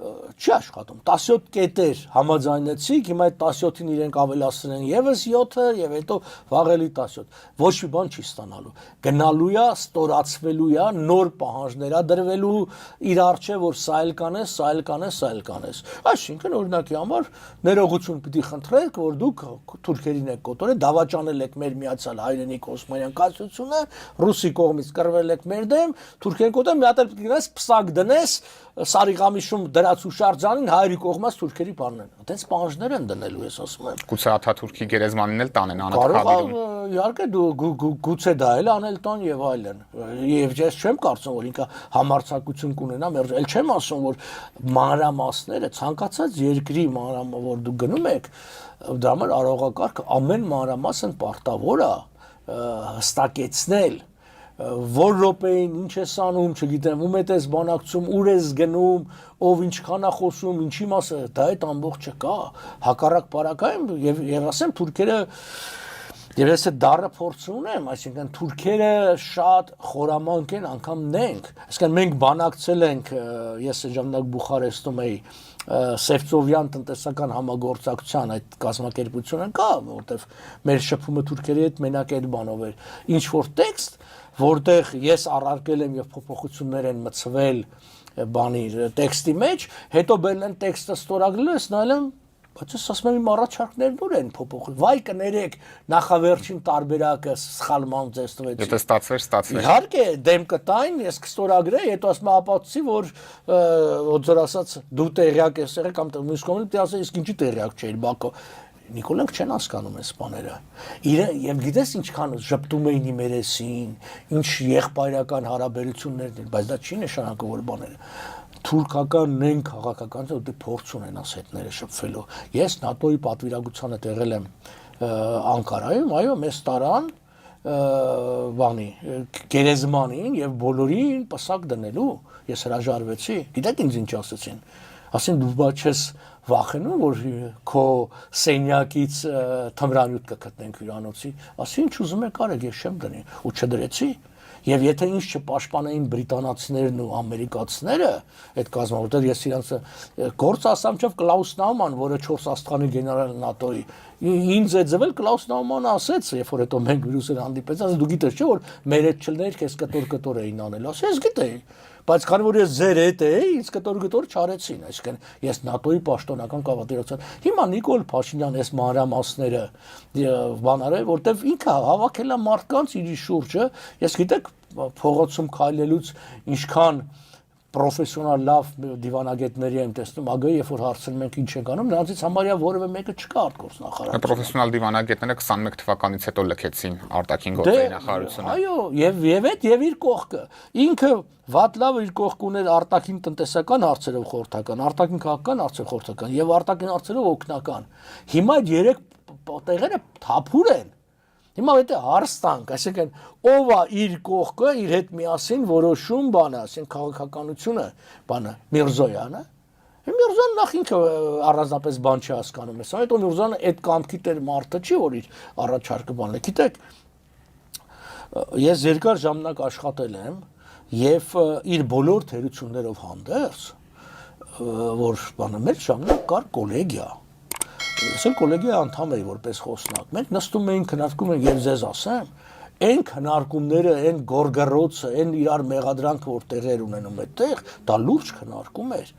չի աշխատում։ 17 կետեր համաձայնեցիք, հիմա այդ 17-ին իրենք ավելացրել են եւս 7-ը եւ հետո վաղելի 17։ Ոչ մի բան չի ստանալու։ Գնալու է, ստորացվելու է, նոր պահանջներ է դրվելու իր առջև, որ սա էլ կանես, սա էլ կանես, սա էլ կանես։ Այսինքն օրինակի համար ներողություն պիտի խնդրեք, որ դուք թուրքերին եք կոտորել, դավաճանել եք մեր միացյալ հայրենիք օսմանյան կայսրությունը, ռուսի կողմից կռվել եք մեր դեմ, թուրքերին կոտորել, մի հատ էլ պիտի գնաս պսակ դնես Սարիղամիշում դրած ու շարժանին հայերի կողմից թուրքերի բանն։ Այդպես պահանջներ են դնելու, ես ասում եմ։ Գուցե Աթաթուրքի գերեզմանին էլ տանեն անընդհատիում։ Իհարկե դու գուցե դա էլ անել տան եւ այլն։ Եվ ես չեմ կարծում, որ ինքը համարձակություն կունենա, էլ չեմ ասում, որ մանրամասները ցանկացած երկրի մանրամասը, որ դու գնում եք, դրա համար արողակարգը ամեն մանրամասն պարտավոր է հստակեցնել որ րոպեին ինչ ես անում, չգիտեմ, ում ես բանակցում, ուր ես գնում, ով ինչքան է խոսում, ինչի մասը, դա այդ ամբողջը կա, հակառակ բարակայում եւ ասեմ թուրքերը եւ ես այդ դառը փորձ ունեմ, այսինքն թուրքերը շատ խորամանկ են, անգամ նենք, այսինքն մենք բանակցել ենք, ես այդ ժամանակ Բուխարեստում էի Սևծովյան տնտեսական համագործակցության այդ կազմակերպությունը կա, որտեղ մեր շփումը թուրքերի հետ մենակ այդ բանով էր, ինչ որ տեքստ որտեղ ես առարկել եմ եւ փոփոխություններ են մցվել բանի տեքստի մեջ, հետո բերել են տեքստը ստորագրել, ես նայել եմ, բայց ես ասում եմ իմ առաջարկներն ուր են փոփոխել։ Վայ կներեք, նախավերջին տարբերակը սխալման ձեզ տվեցի։ Եթե ստացվեր։ Իհարկե, դեմ կտային, ես կստորագրեի, հետո ասում եմ ապացուցի, որ ոնց որ ասած դու տեղյակ ես եղել կամ մյուս կողմից պիտի ասես, իսկ ինչի տեղյակ չէիր Բաքո։ Նիկոլենք չեն հասկանում այս բաները։ Եվ գիտես ինչքան ժպտում էին իմ երեսին, ինչ եղբայրական հարաբերություններ, բայց դա չի նշանակում որ բաները։ Թուրքական նեն քաղաքականը դե փորձ ունեն ասետները շփվելու։ Ես ՆԱՏՕ-ի պատվիրակությանը տեղել եմ Անկարայում, այո, մեզ տարան բանի գերեզմանին եւ բոլորին պսակ դնելու։ Ես հրաժարվեցի։ Գիտեք ինձ ինչ ասեցին։ Ասեն դու բա չես վախենում որ քո սենյակից թմրանյութ կգտնենք հյուրանոցի, ասի ինչ ուզում եք արեք, ես չեմ դնի ու չդրեցի։ Եվ եթե ինչ չպաշտպանեին բրիտանացիներն ու ամերիկացիները այդ կազմը, որտեղ ես իրանց գործ ասամ չով Կլաուս Նաուման, որը 4 աստղանի գեներալ ՆԱՏՕ-ի, ինձ է ձվել Կլաուս Նաումանը ասեց, երբ որ հետո մենք վիրուսեր հանդիպեց, ասեց դու գիտես չէ որ մեր հետ չլներ, քեզ կտոր էին անել, ասի ես գիտեի, բայց քանի որ ես ձեր հետ էի, ինձ կտոր չարեցին, այսինքն ես ՆԱՏՕ-ի պաշտոնական կավատիրացան։ Հիմա Նիկոլ Փաշինյան այս մանրամասները բանարը, որտեվ ինքը հավաքել է մարդկանց իր շուրջը, ես գիտեք փողոցում քայլելուց ինչքան պրոֆեսիոնալ լավ դիվանագետների եմ տեսնում, ագա երբ որ հարցնում ենք ինչ ենք անում, նրանցից համարյա որևէ մեկը չկա արտգործնախարարություն։ Պրոֆեսիոնալ դիվանագետները 21 թվականից հետո լքեցին արտաքին գործերի նախարարությունը։ Այո, եւ իր կողքը։ Ինքը վատ լավ իր կողք ուներ արտաքին տնտեսական հարցերով խորհրդական, արտաքին քաղաքական հարցերով խորհրդական եւ արտաքին հարցերով օգնական։ Հիմա այդ երեք տեղերը թափուր են։ Հիմա եթե հարստանք, այսինքն ով է իր կողքը, իր հետ միասին որոշում բանը, այսինքն քաղաքականությունը, բանը Միրզոյանը։ Միրզոյան նախ ինքը առանձնապես բան չի հասկանում, այս այդ Միրզոյանը այդ կամքի տեր մարդը չի, որ իր առաջարկը բանն է։ Գիտեք, ես երկար ժամանակ աշխատել եմ եւ իր բոլոր թերություններով հանդերձ, որ բանը մեր ժամանակ կար կոլեգիա։ Ես էլ կոլեգիայի անդամ էի որպես խոսնակ։ Մենք նստում էինք, քննարկում ենք եւ ձեզ ասեմ, այն քննարկումները, այն գորգռոցը, այն իրար մեղադրանքը, որ տեղեր ունենում այդտեղ, դա լուրջ քննարկում էր։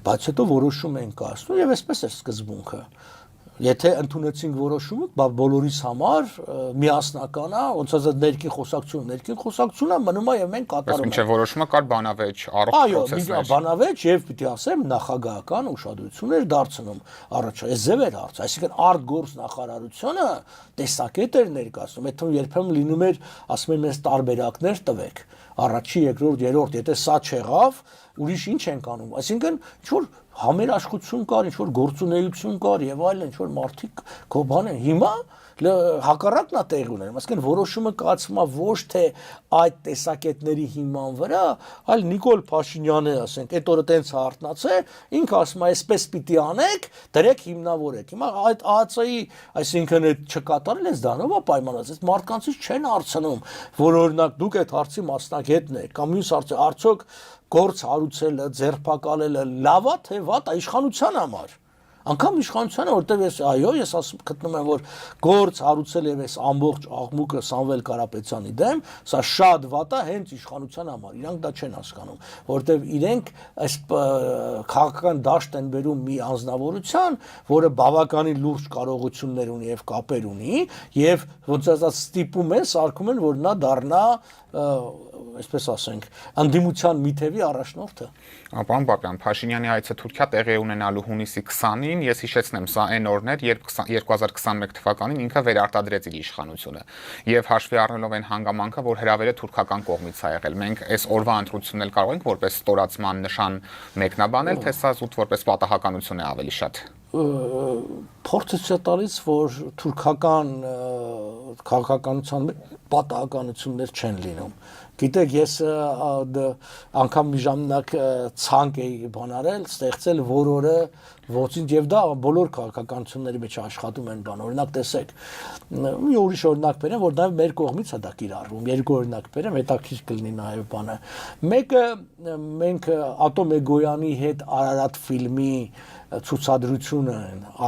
Բայց հետո որոշում ենք կայացնում եւ այսպես էր սկզբունքը։ Եթե ընդունեցինք որոշումը, բոլորիս համար միասնական է, ոնց ասած ներքին խոսակցությունը մնում է եւ մենք կատարում ենք։ Մինչեւ որոշումը կար բանավեճ, առողջ պրոցեսներ։ Այո, բանավեճ եւ պիտի ասեմ նախագահական ուշադրություն էր դարձնում առաջ։ Այս ձև էր հարց, այսինքն արտգործ նախարարությունը տեսակետ էր ներկայացնում, այդ երբեմն լինում էր, ասում են մեզ տարբերակներ տվեք։ Առաջի, երկրորդ, երրորդ, եթե սա չեղավ, ուրիշ ինչ ենք անում։ Այսինքն ինչ-որ համերաշխություն կար, ինչ-որ գործունեություն կար եւ այլն, ինչ-որ մարդիկ քո բան են։ Հիմա հակառակն է տեղի ունենում, այսինքն որոշումը կայացվում է ոչ թե այդ տեսակետների հիման վրա, այլ Նիկոլ Փաշինյանը, ասենք, այդ օրը տենց հարթնացել, ինքը ասում է, այսպես պիտի անեք, դրեք հիմնավորեք։ Հիմա այդ ԱԱՑ-ի, այսինքն այդ չկատարել են դանով է պայմանավորված, այդ մարդկանցից չեն հարցնում, որ օրինակ դուք այդ հարցի մասնագետն եք, կամ մյուս հարցը, արդյոք գործ հարուցելը, ձերբակալելը լավ է թե վատ է իշխանության համար։ Անկամ իշխանությանը, որտեղ ես գտնում եմ, որ գործ հարուցել եւ այս ամբողջ աղմուկը Սամվել Կարապետյանի դեմ, սա շատ վատ է հենց իշխանության համար։ Իրանք դա չեն հասկանում, որտեղ իրենք այս քաղաքական դաշտ են բերում մի անձնավորության, որը բավականին լուրջ կարողություններ ունի եւ կապեր ունի, եւ ոնց ասած ստիպում են, սարքում են, որ նա դառնա այսպես ասենք, անդիմության մի թևի առաջնորդը։ Պարոն Պապյան, Փաշինյանի այցը Թուրքիա տեղի ունենալու հունիսի 20-ին, ես հիշեցնեմ, սա այն օրն էր, երբ 2021 թվականին ինքը վերարտադրեց իր իշխանությունը։ Եվ հաշվի առնելով այն հանգամանքը, որ հրավերը թուրքական կողմից է եղել, մենք այս օրվա ընտրությունն էլ կարող ենք որպես ստորացման նշան մեկնաբանել, թե սա զուտ որպես պատահականություն է ավելի շատ։ Փորձը չէ տալիս, որ թուրքական քաղաքականության պատահականություններ չեն լինում։ Գիտեք, ես անգամ մի ժամանակ ցանկ էի բանարել, ստեղծել, որ օրը ոչինչ եւ դա բոլոր քաղաքականությունների մեջ աշխատում են բան։ Օրինակ տեսեք, մի ուրիշ օրինակ բերեմ, որ նաեւ մեր կողմից է դա կիրառվում։ Երկու օրինակ բերեմ, հետաքրքիր կլինի նաեւ բանը։ Մեկը մենք Ատոմ Էգոյանի հետ Արարատ ֆիլմի ցուցադրությունը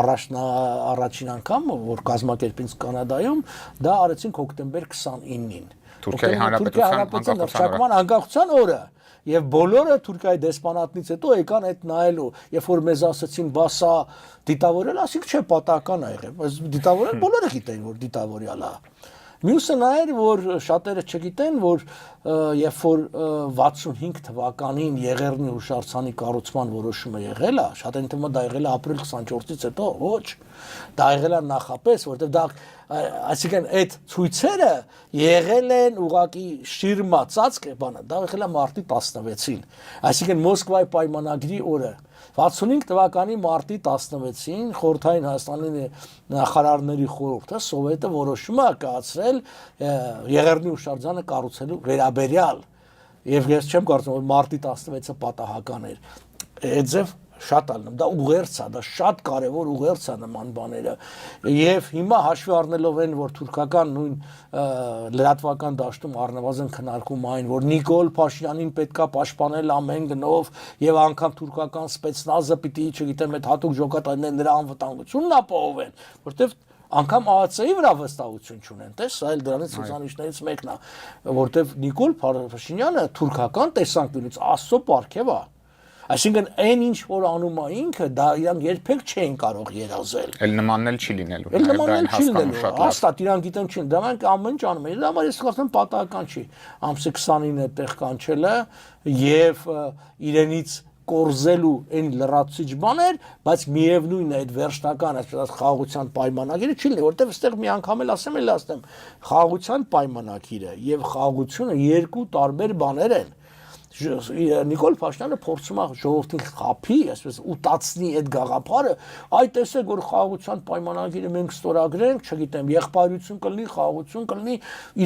առաջին անգամ, որ կազմակերպինց Կանադայում, դա արեցինք հոկտեմբեր 29-ին։ Թուրքիայի Հանրապետության անկախության օրը եւ բոլորը Թուրքիայի դեսպանատնից հետո եկան այդ նայելու, երբ որ մեզ ասացին, բա սա դիտավորել, ասիկ չէ, պատահական ա եղել, բայց դիտավորել բոլորը գիտեն, որ դիտավորյալ է։ Մյուսը նա էր, որ շատերը չգիտեն, որ երբ որ 65 թվականին Եղեռնի հուշարձանի կառուցման որոշումը եղել է, շատերին թվում է դա եղել է ապրիլ 24-ից հետո, ոչ, դա եղել է նախապես, որտեղ դա այսինքն այդ ցույցերը եղել են ուղղակի շիրմացած բանը, դա եղել է մարտի 16-ին, այսինքն Մոսկվայի պայմանագրի օրը 65 թվականի մարտի 16-ին Խորհրդային Հայաստանի նախարարների խորհուրդը սովետը որոշում է կայացրել Եղեռնի հուշարձանը կառուցելու վերաբերյալ եւ ես չեմ կարծում որ մարտի 16-ը պատահական էր այդ ձև շատ ալնում դա ուղերձ է դա շատ կարևոր ուղերձ է նման բաները եւ հիմա հաշվի առնելով են որ թուրքական նույն լրատվական դաշտում առնվազն քննարկում այն որ Նիկոլ Փաշինյանին պետքա պաշտպանել ամեն գնով եւ անգամ թուրքական սպեցնազը պիտի չգիտեմ այդ հատուկ ժողովրդային նրա անվտանգությունն ապահովեն որտեվ անգամ ԱԱՑ-ի վրա վստահություն չունեն տես այլ դրանից ցուցանիշներից մեկն է որտեվ Նիկոլ Փաշինյանը թուրքական տեսանկյունից աստծո պարգև է Այսինքն այն ինչ որ անում է ինքը դա իրանք երբեք չեն կարող երազել։ Էլ նմանն էլ չի լինելու։ Էլ նմանն չի լինելու։ Հաստատ իրանք գիտեն չի։ Դա մենք ամեն ինչ անում ենք։ Դա համար ես կարծում պատահական չի։ Ամսի 29-ը տեղ կանչելը եւ իրենից կորզելու այն լրացուցիչ բաներ, բայց միևնույնն է այդ վերջնական այսպես խաղաղության պայմանագիրը չի լինի, որտեղ այստեղ մի անգամ էլ ասեմ, խաղաղության պայմանագիրը եւ խաղաղությունը երկու տարբեր բաներ են։ Նիկոլ Փաշինյանը փորձում է ժողովրդին խափի, այսպես ուտացնի այդ գաղափարը, այ տեսեք որ խաղաղության պայմանագիրը մենք ստորագրենք, չգիտեմ, եղբայրություն կլինի, խաղաղություն կլինի,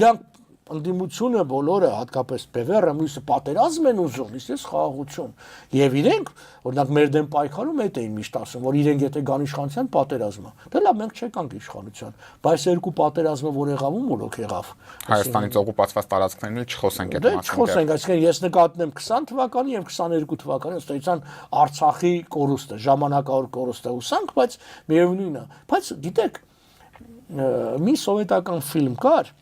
իրանք ընդդիմությունը բոլորը հատկապես ՊՎՌ-ը մյուսը պատերազմ են ուզում, իսկ խաղաղություն։ Եվ իրենք, օրինակ մեր դեմ պայքարում այդ էին միշտ ասում, որ իրենք եթե կան իշխանության պատերազմը։ Դե լավ, մենք չեկանք իշխանության, բայց երկու պատերազմը որ եղավ ու մորոք եղավ։ Հայաստանից օկուպացված տարածքներն էլ չխոսենք այդ մասին։ Չխոսենք, այսինքն ես նկատնում եմ 20 թվականի եւ 22 թվականի ըստեյցան Արցախի կորուստը, ժամանակավոր կորուստը ուսանք, բայց միևնույնն է։ Բայց գիտեք, մի սովետական ֆիլմ կար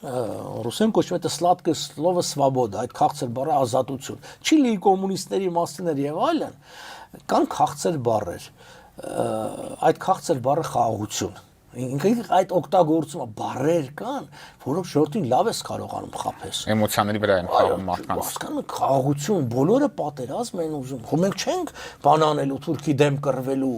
Ռուսեն կոչվում է Սլատկը Սլովը Սվաբոդա, այդ քաղցր բառը ազատություն։ Չիլիի կոմունիստների մասիներ եւ այլն, կան քաղցր բառեր։ այդ քաղցր բառը խաղաղություն ինքը այդ օգտագործումը բառեր կան, որոնց շորտին լավ ես կարողանում խափես։ Էմոցիաների վրա են խաղում մարդկանց։ Հասկանում եք, խաղաղություն, բոլորը պատերազմ են ուզում։ Խո մենք չենք բանանելու Թուրքի դեմ կռվելու։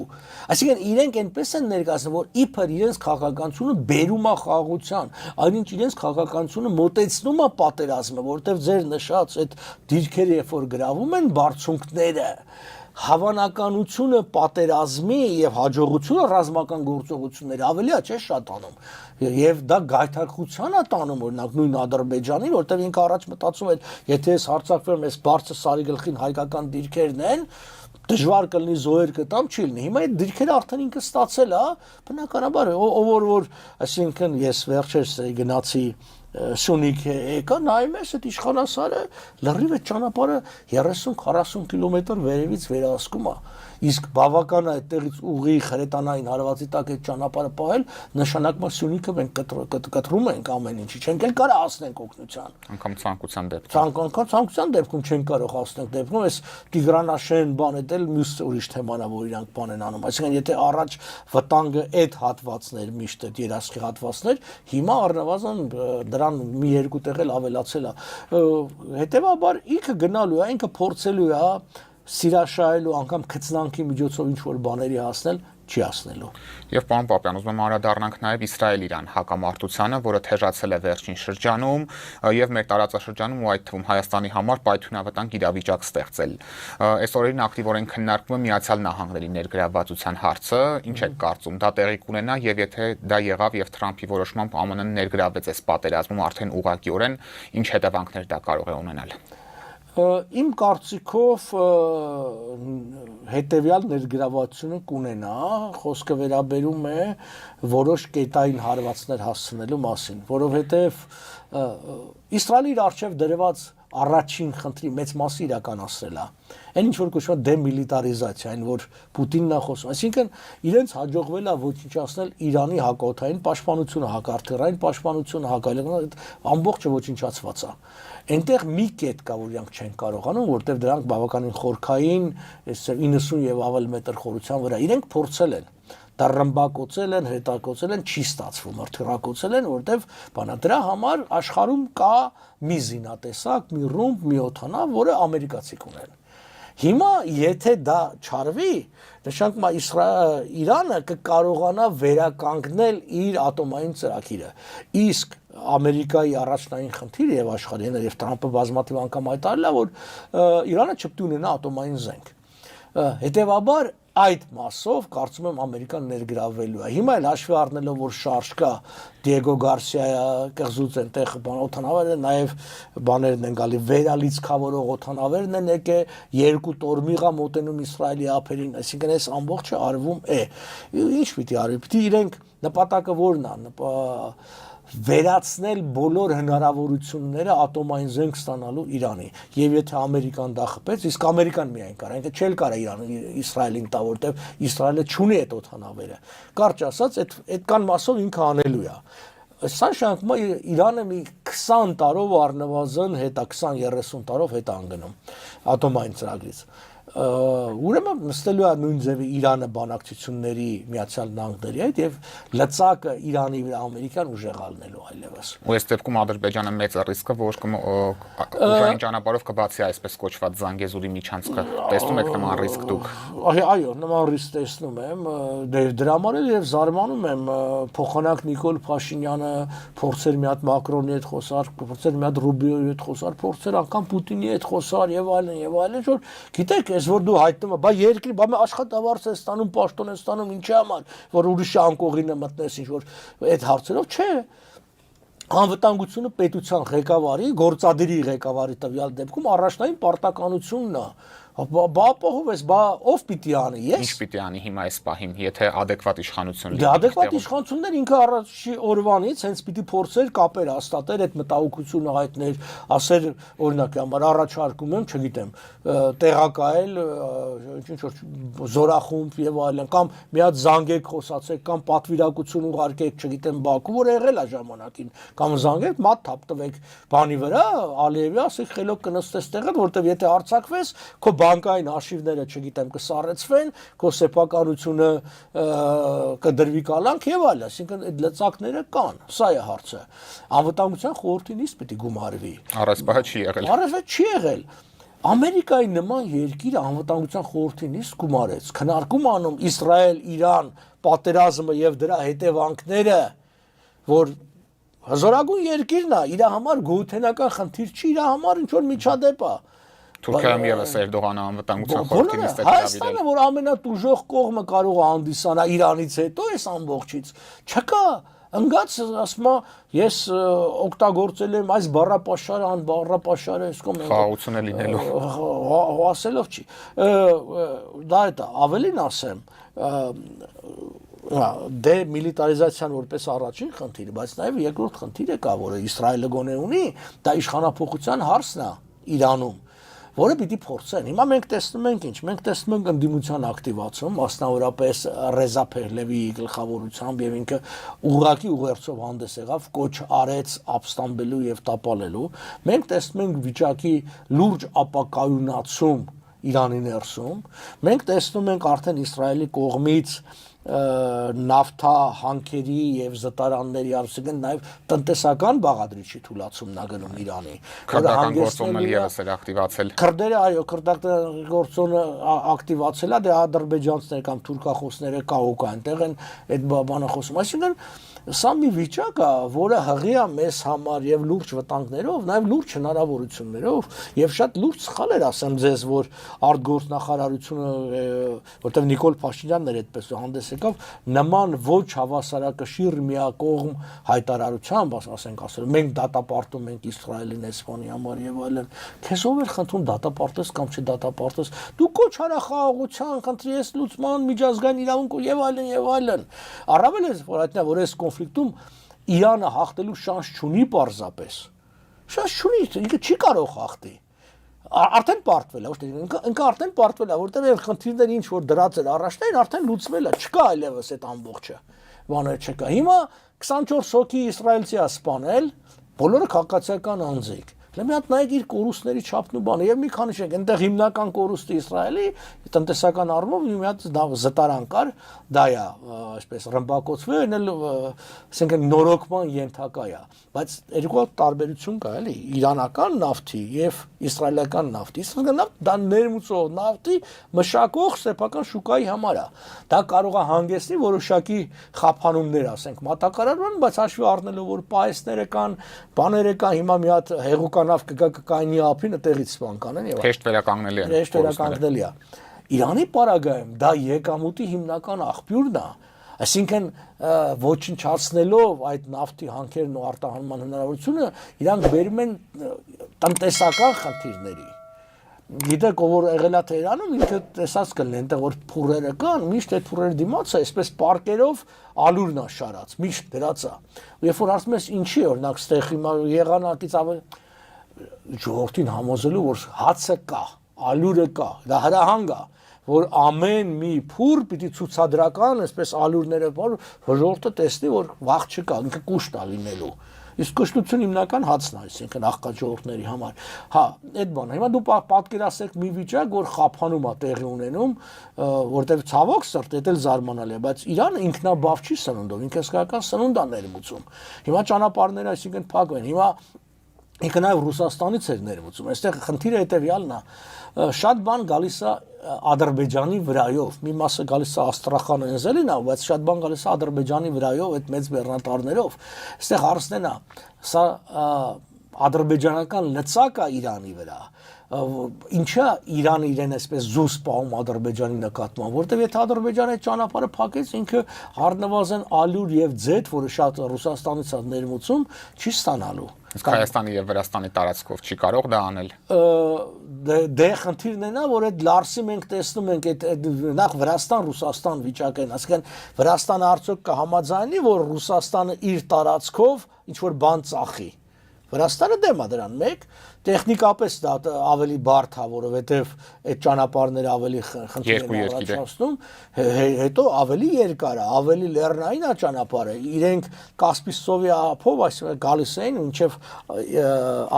Այսինքն իրենք այնպես են ներկայացնում, որ իբր իրենց քաղաքականությունը բերում է խաղաղության, այնինչ իրենց քաղաքականությունը մոտեցնում է պատերազմը, որովհետև ձեր նշած այդ դիրքերը երբ որ գրավում են բարձունքները հավանականությունը պատերազմի եւ հաջողությունը ռազմական գործողությունների ավելի է չէ շատանում եւ դա գայթակղության է տանում օրինակ նույն Ադրբեջանին որտեղ ինքը առաջ մտածում էր եթե ես հարձակվեմ այս բարձր սարի գլխին հայկական դիրքերն են դժվար կլինի զոհեր կտամ չի լինի հիմա այդ դիրքերը արդեն ինքը ստացել է բնականաբար ով որ այսինքն ես վերջերս գնացի Սյունիք եկա նայում ես այդ իշխանասարը լրիվ այդ ճանապարհը 30-40 կիլոմետր վերևից վերահսկում է իսկ բավական է այդտեղից ուղիղ հրետանային հարվածի տակ այդ ճանապարհը պահել նշանակում է Սյունիքը մենք կտրում ենք ամեն ինչի չենք էլ կարող հասնենք օգնության անգամ ցանկության դեպքում ցանկության դեպքում չենք կարող հասնել դեպքում այս Տիգրանաշեն բանը դել մյուս ուրիշ թեման է որ իրանք բան են անում այսինքն եթե առաջ վտանգը այդ հատվածներ միշտ այդ երասխի հատվածներ հիմա առնվազն դրան մի երկու տեղ էլ ավելացել է հետեւաբար ինքը գնալու է ինքը փորձելու է սիրաշահելու անգամ քծնանքի միջոցով ինչ որ բաների հասնել չի հասնելու Եվ պարոն Պապյան, ուզում եմ անդրադառնանք նաև Իսրայել-Իրան հակամարտությանը, որը թեժացել է վերջին շրջանում եւ մեր տարածաշրջանում ու այդ թվում Հայաստանի համար պայթյունավտանգ իրավիճակ ստեղծել։ Այս օրերին ակտիվորեն քննարկվում է Միացյալ Նահանգների ներգրավվածության հարցը, ինչ եք կարծում, դա տեղի կունենա եւ եթե դա եղավ եւ Թրամփի որոշմամբ ԱՄՆ-ն ներգրավվեց այս պատերազմում արդեն ուղղակիորեն ինչ հետևանքներ դա կարող է ունենալ։ Իմ կարծիքով հետևյալ ներգրավվածությունը կունենա, խոսքը վերաբերում է որոշ կետային հարվածներ հասցնելու մասին, որովհետև Իսրայելը իր առջև դրված առաջին խնդրի մեծ մասը իրականացրել է։ Այն ինչ որ կոչվում է դեմիլիտարիզացիա, այն որ Պուտինն է խոսում, այսինքն իրենց հաջողվել է ոչնչացնել Իրանի հակաօդային պաշտպանությունը, հակարդյունային պաշտպանությունը, հակայլոն ամբողջը ոչնչացված է։ Այնտեղ մի կետ կա, որ իրանք չեն կարողանում, որտեղ դրանք բավականին խորքային, 90 եւ ավել մետր խորության վրա իրենք փորձել են դա ռմբակոծել են, հետակոծել են, չի ստացվում, արդյունակոծել են, որտեվ բանա դրա համար աշխարհում կա մի զինատեսակ, մի ռումբ, մի օթանավ, որը ամերիկացիք ունեն։ Հիմա եթե դա չարվի, նշանակում է Իրանը կկարողանա վերականգնել իր ատոմային ծրագիրը։ Իսկ Ամերիկայի առաջնային խնդիրը եւ աշխարհի եւ Թրամփը բազմաթիվ անգամ հայտարարել է, որ Իրանը չպետք է ունենա ատոմային զենք։ Հետևաբար այդ մասով կարծում եմ Ամերիկան ներգրավվելու է։ Հիմա էլ հաշվի առնելով որ շարժ կա Դիեգո Գարսիայա կղզուց այնտեղ օթանավերը նաև բաներն են գալի վերալիցքավորող օթանավերն են եկե երկու տորմիղա մոտենում Իսրայելի ափերին, այսինքն այս ամբողջը արվում է։ Ինչ պիտի արի, պիտի իրենք նպատակը որն է, վերացնել բոլոր հնարավորությունները ատոմային զենք ստանալու Իրանի եւ եթե Ամերիկան դա խփեց իսկ Ամերիկան միայն կարող ինքը չէլ կարող Իրանը Իսրայելին տա որտեվ Իսրայելը չունի այդ օթանավերը կարճ ասած այդ կան մասով ինքը անելու է սա նշանակում է Իրանը մի 20 տարով առնվազն հետա 20-30 տարով հետ անգնում ատոմային ծրագրից ուրեմն նստելու է նույն ձևի Իրանը բանակցությունների Միացյալ Նահանգների հետ եւ լծակը Իրանի վրա Ամերիկան ուժեղալնելու այլևս։ Ու այս դեպքում Ադրբեջանը մեծ ռիսկը որ ուժային ճանապարհով կբացի այսպես կոչված Զանգեզուրի միջանցքը։ Տեսնում եք նման ռիսկ դուք։ Այո, նման ռիսկ տեսնում եմ, դրա համար էլ եւ զարմանում եմ փոխանակ Նիկոլ Փաշինյանը փորձեր մի հատ Մակրոնի հետ խոսար, փորձեր մի հատ Ռուբիոյի հետ խոսար, փորձեր անգամ Պուտինի հետ խոսար եւ այլն, որ գիտեք ես որ դու հայտնում ես, բա երկրի, բա աշխատավարձ ես ստանում, պաշտոն ես ստանում, ինչի համար, որ ուրիշի անկողինը մտնես ինչ որ այդ հարցերով չէ։ Անվտանգությունը պետության ղեկավարի, գործադիրի ղեկավարի տվյալ դեպքում առաջնային պարտականությունն է։ Բա ապահով ես, բա ով պիտի անի, ես։ Ինչ պիտի անի հիմա այս պահին, եթե adekvat իշխանություն լինի։ Adekvat իշխանություններ ինքը առաջի օրվանից հենց պիտի փորձեր կապեր հաստատել, այդ մտահոգությունը հայտներ, ասեր օրինակի համար առաջարկում եմ, չգիտեմ, տեղակայել ինչ որ զորախումբ եւ այլն, կամ մի հատ զանգեք խոսացեք, կամ պատվիրակություն ուղարկեք, չգիտեմ, Բաքու, որ եղել է ժամանակին, կամ զանգեք, մատ թափ տվեք բանի վրա, Ալիևի ասեք խելոք կնստես տեղը, որտեվ եթե արցակվես, քո բանկային հաշիվները, չգիտեմ, կսառեցվեն, քո սեփականությունը կդրվի կալանք եւ այլն, այսինքն այդ լծակները կան, սա է հարցը։ Անվտանգության խորհրդի նիստ պիտի գումարվի։ Առասպահը չի եղել։ Առասպահը չի եղել։ Ամերիկայի նման երկիրը անվտանգության խորհրդի նիստ գումարեց, քննարկում անում Իսրայել-Իրան պատերազմը եւ դրա հետևանքները, որ հզորագույն երկիրն է, իր համար գոյութենական խնդիր չի, իր համար ինչ որ միջադեպ է։ Թուրքիայում եւս Էրդողանը անվտանգության խորհրդի նիստ է Հայաստանը, որ ամենատուժող կողմը կարող է հանդիսանալ Իրանից հետո այս ամբողջից, չկա։ Ընկած ասում է ես օգտագործել եմ այս բառապաշարը, բառապաշարը այս կողմ խաղաղությունը լինելու ասելով չի դա է ավելին ասեմ դեմիլիտարիզացիան որպես առաջին խնդիր, բայց նաև երկրորդ խնդիրը կա, որը Իսրայելը գոնե ունի, դա իշխանափոխության հարցն է Իրանում, որը պիտի փորձեն։ Հիմա մենք տեսնում ենք ինչ, մենք տեսնում ենք ընդդիմության ակտիվացում, մասնավորապես Ռեզա Փեհլևի գլխավորությամբ եւ ինքը ուղղակի ուղերձով հանդես եղավ, կոչ արեց ապստամբելու եւ տապալելու։ Մենք տեսնում ենք վիճակի լուրջ ապակայունացում Իրանի ներսում։ Մենք տեսնում ենք արդեն Իսրայելի կողմից նավթա հանքերի եւ զտարանների արդյունքն նաեւ տնտեսական բաղադրիչի թույլատումն է գնում Իրանի, որը հանգեցնում է եւս էր ակտիվացել։ Քրդերը, այո, քրդական գործոնը ակտիվացել է, դե ադրբեջանցիները կամ թուրքախոսները կաուկ այնտեղ են այդ բանը խոսում։ Այսինքն սա մի վիճակ է, որը հղի է մեզ համար եւ լուրջ վտանգներով, նաեւ լուրջ հնարավորություններով եւ շատ լուրջ սխալ էր ասեմ ձեզ, որ արտգործնախարարությունը, որտեղ Նիկոլ Փաշինյանն էր այդպես հանդես եկավ, նման ոչ հավասարակշիռ միակողմ հայտարարությամբ, ասենք ասել, մենք դատապարտում ենք Իսրայելին, Էսպանիայի համար եւ այլն, քեզ ով էր խնդրում դատապարտես կամ չդատապարտես, դու կոչ արա խաղաղության, խնդրի ես լուծման, միջազգային իրավունք եւ այլն եւ այլն։ Առավել է, որ այդտեղ որ այս կոնֆլիկտում Իրանը հաղթելու շանս չունի պարզապես։ Շանս չունի, ինքը չի կարող հաղթի։ Արդեն պարտվել է, ոչ թե ինքը արդեն պարտվել է, որտեղ այն խնդիրները ինչ որ դրած էր առաջներին, արդեն լուծվել է, չկա այլևս այդ ամբողջը։ Բաներ չկա։ Հիմա 24 հոգի իսրայելցի է սպանել, բոլորը քաղաքացիական անձիկ։ Մի հատ նայեք իր կորուստների չափն ու բանը եւ մի քանի շենք այնտեղ հիմնական կորուստը Իսրայելի տնտեսական առումով մի հատ զտարան կար, դա է, այսպես ռմբակոծվել, էլ ասենք նորոգման ենթակա է, բայց երկու տարբերություն կա, էլի, իրանական նավթի եւ իսրայելական նավթի։ Իսրայելական նավթ դա ներմուծող նավթի մշակող սեփական շուկայի համար է։ Դա կարող է հանգեցնի որոշակի խափանումներ, ասենք, մատակարարման, բայց հաշվի առնելով որ պայեսները կան, բաները կան, հիմա մի հատ հեղուկանավ կկայնի ափին այդտեղից սպան կանեն եւ հեշտ վերականգնելի է։ Հեշտ վերականգնելի է։ Իրանի պարագայում դա եկամուտի հիմնական աղբյուրն է, այսինքն ոչնչացնելով այդ նավթի հանքերն ու արտահանման հնարավորությունը, իրանք բերում են տնտեսական խնդիրների։ Գիտեք, ով որ եղել է Թեհրանում, ինքը տեսած կլինի, այնտեղ որ փուրերը կան, միշտ այդ փուրերը դիմաց է, այսպես պարկերով ալուրն է շարած, միշտ դրած է։ Երբ որ ասում ես ինչի, օրինակ, ստեղ հիմա եղանակից ավելի ժողովրդին համոզելու, որ հացը կա, ալուրը կա, դա հրահանգ է, որ ամեն մի փուր պիտի ցուցադրական, այսպես ալուրները, որ ժողովուրդը տեսնի, որ վախ չկա, ինքը կուշտ է լինելու։ Իսկ կշտություն հիմնական հացն է, այսինքն աղքատ ժողովուրդների համար։ Հա, այդ բանը։ Հիմա դու պատկերացրեք մի վիճակ, որ խափանում է տեղի ունենում, որտեղ ցավոք սրտ, դա էլ զարմանալի է, բայց Իրանը ինքնաբավ չի սնունդով, ինքը հսկայական սնունդ է ներմուծում։ Հիմա ճանապարհները, այսինքն փակվեն։ Հիմա ինքը նաև Ռուսաստանից էր ներմուծում։ Այստեղ խնդիրը հետևյալն է, շատ բան գալիս է Ադրբեջանի վրայով, մի մասը գալիս է Աստրախան Էնզելին, բայց շատ բան գալիս է Ադրբեջանի վրայով, այդ մեծ բեռնատարներով։ Այստեղ հարցն է, սա ադրբեջանական լծակ է Իրանի վրա։ Ինչա Իրանը իրեն այսպես զուս պահում Ադրբեջանի նկատմամբ, որտեղ եթե Ադրբեջանը այդ ճանապարհը փակեց, ինքը առնվազն ալյուր եւ ձեթ, որը շատ Ռուսաստանից է ներմուծում, չի ստանալու։ Իսկ Հայաստանի եւ Վրաստանի տարածքով չի կարող դա անել։ Դե խնդիրն է նա, որ այդ լարսի մենք տեսնում ենք այդ նախ Վրաստան-Ռուսաստան վիճակն, ասեն Վրաստանը արդյոք կհամաձայնի, որ Ռուսաստանը իր տարածքով ինչ որ բան ծախի։ Վրաստանը դեմ է դրան, մեկ տեխնիկապես դա ավելի բարդ է, որովհետև այդ ճանապարհները ավելի խնդիր են առաջացնում, հետո ավելի երկար է, ավելի լեռնային է ճանապարհը, իրենք Կասպից ծովի ափով այսպես գալիս էին, մինչև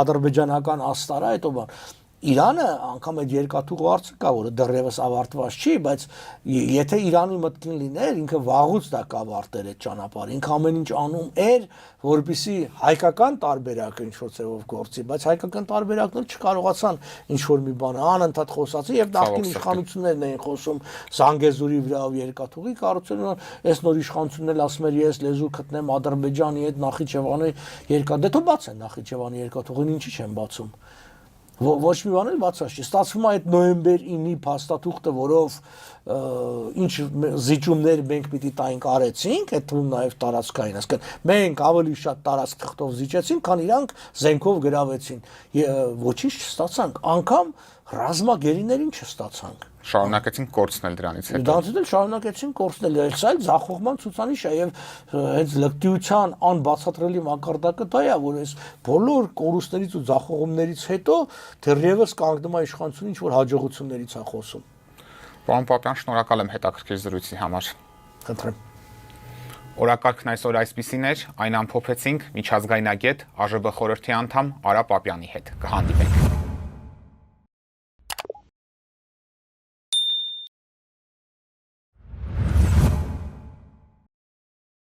ադրբեջանական աստարը, հետո բան։ Իրանը անգամ այդ երկաթուղ հարցը կա, որը դեռևս ավարտված չի, բայց եթե Իրանի մտքին լիներ, ինքը վաղուց դա կավարտեր այդ ճանապարհը։ Ինքը ամեն ինչ անում էր, որպեսզի հայկական տարբերակը ինչ-որ ձևով գործի, բայց հայկական տարբերակն էլ չկարողացան ինչ-որ մի բան անընդհատ խոսացի եւ նախկին իշխանություններն էին խոսում Զանգեզուրի վրայով երկաթուղի կառուցելու, այս նոր իշխանությունն էլ ասում էր ես լեզու գտնեմ Ադրբեջանի հետ Նախիջևանի երկաթ, դե թող բացեն Նախիջևանի երկաթուղին, ինչի չեն բացում։ Ոչ մի բան էլ բացած չի։ Ստացվում է այդ նոյեմբեր 9-ի փաստաթուղթը, որով ինչ զիջումներ մենք պիտի տայինք արեցինք, այդ թվում նաև տարածքային, ասկան մենք ավելի շատ տարածք թղթով զիջեցինք, քան իրանք զենքով գրավեցին։ Ոչինչ չստացանք, անգամ ռազմագերիներին չստացանք։ Շարունակեցինք կորցնել դրանից հետո։ Դրանից էլ շարունակեցին կորցնել, այլ ձախողման ցուցանիշ է եւ հենց լկտիության անբացատրելի մակարդակը դա է, որ այս բոլոր կորուստներից ու ձախողումներից հետո դեռևս կանգնում է իշխանությունը ինչ որ հաջողություններից է խոսում։ Պարոն Պապյան, շնորհակալ եմ հետաքրքիր զրույցի համար։ Խնդրեմ։ Օրակարգն այսօր այսպիսին էր, այն ամփոփեցինք միջազգայնագետ ԱԺԲ խորհրդի անդամ Արա Պապյանի հետ։ Կհանդիպենք։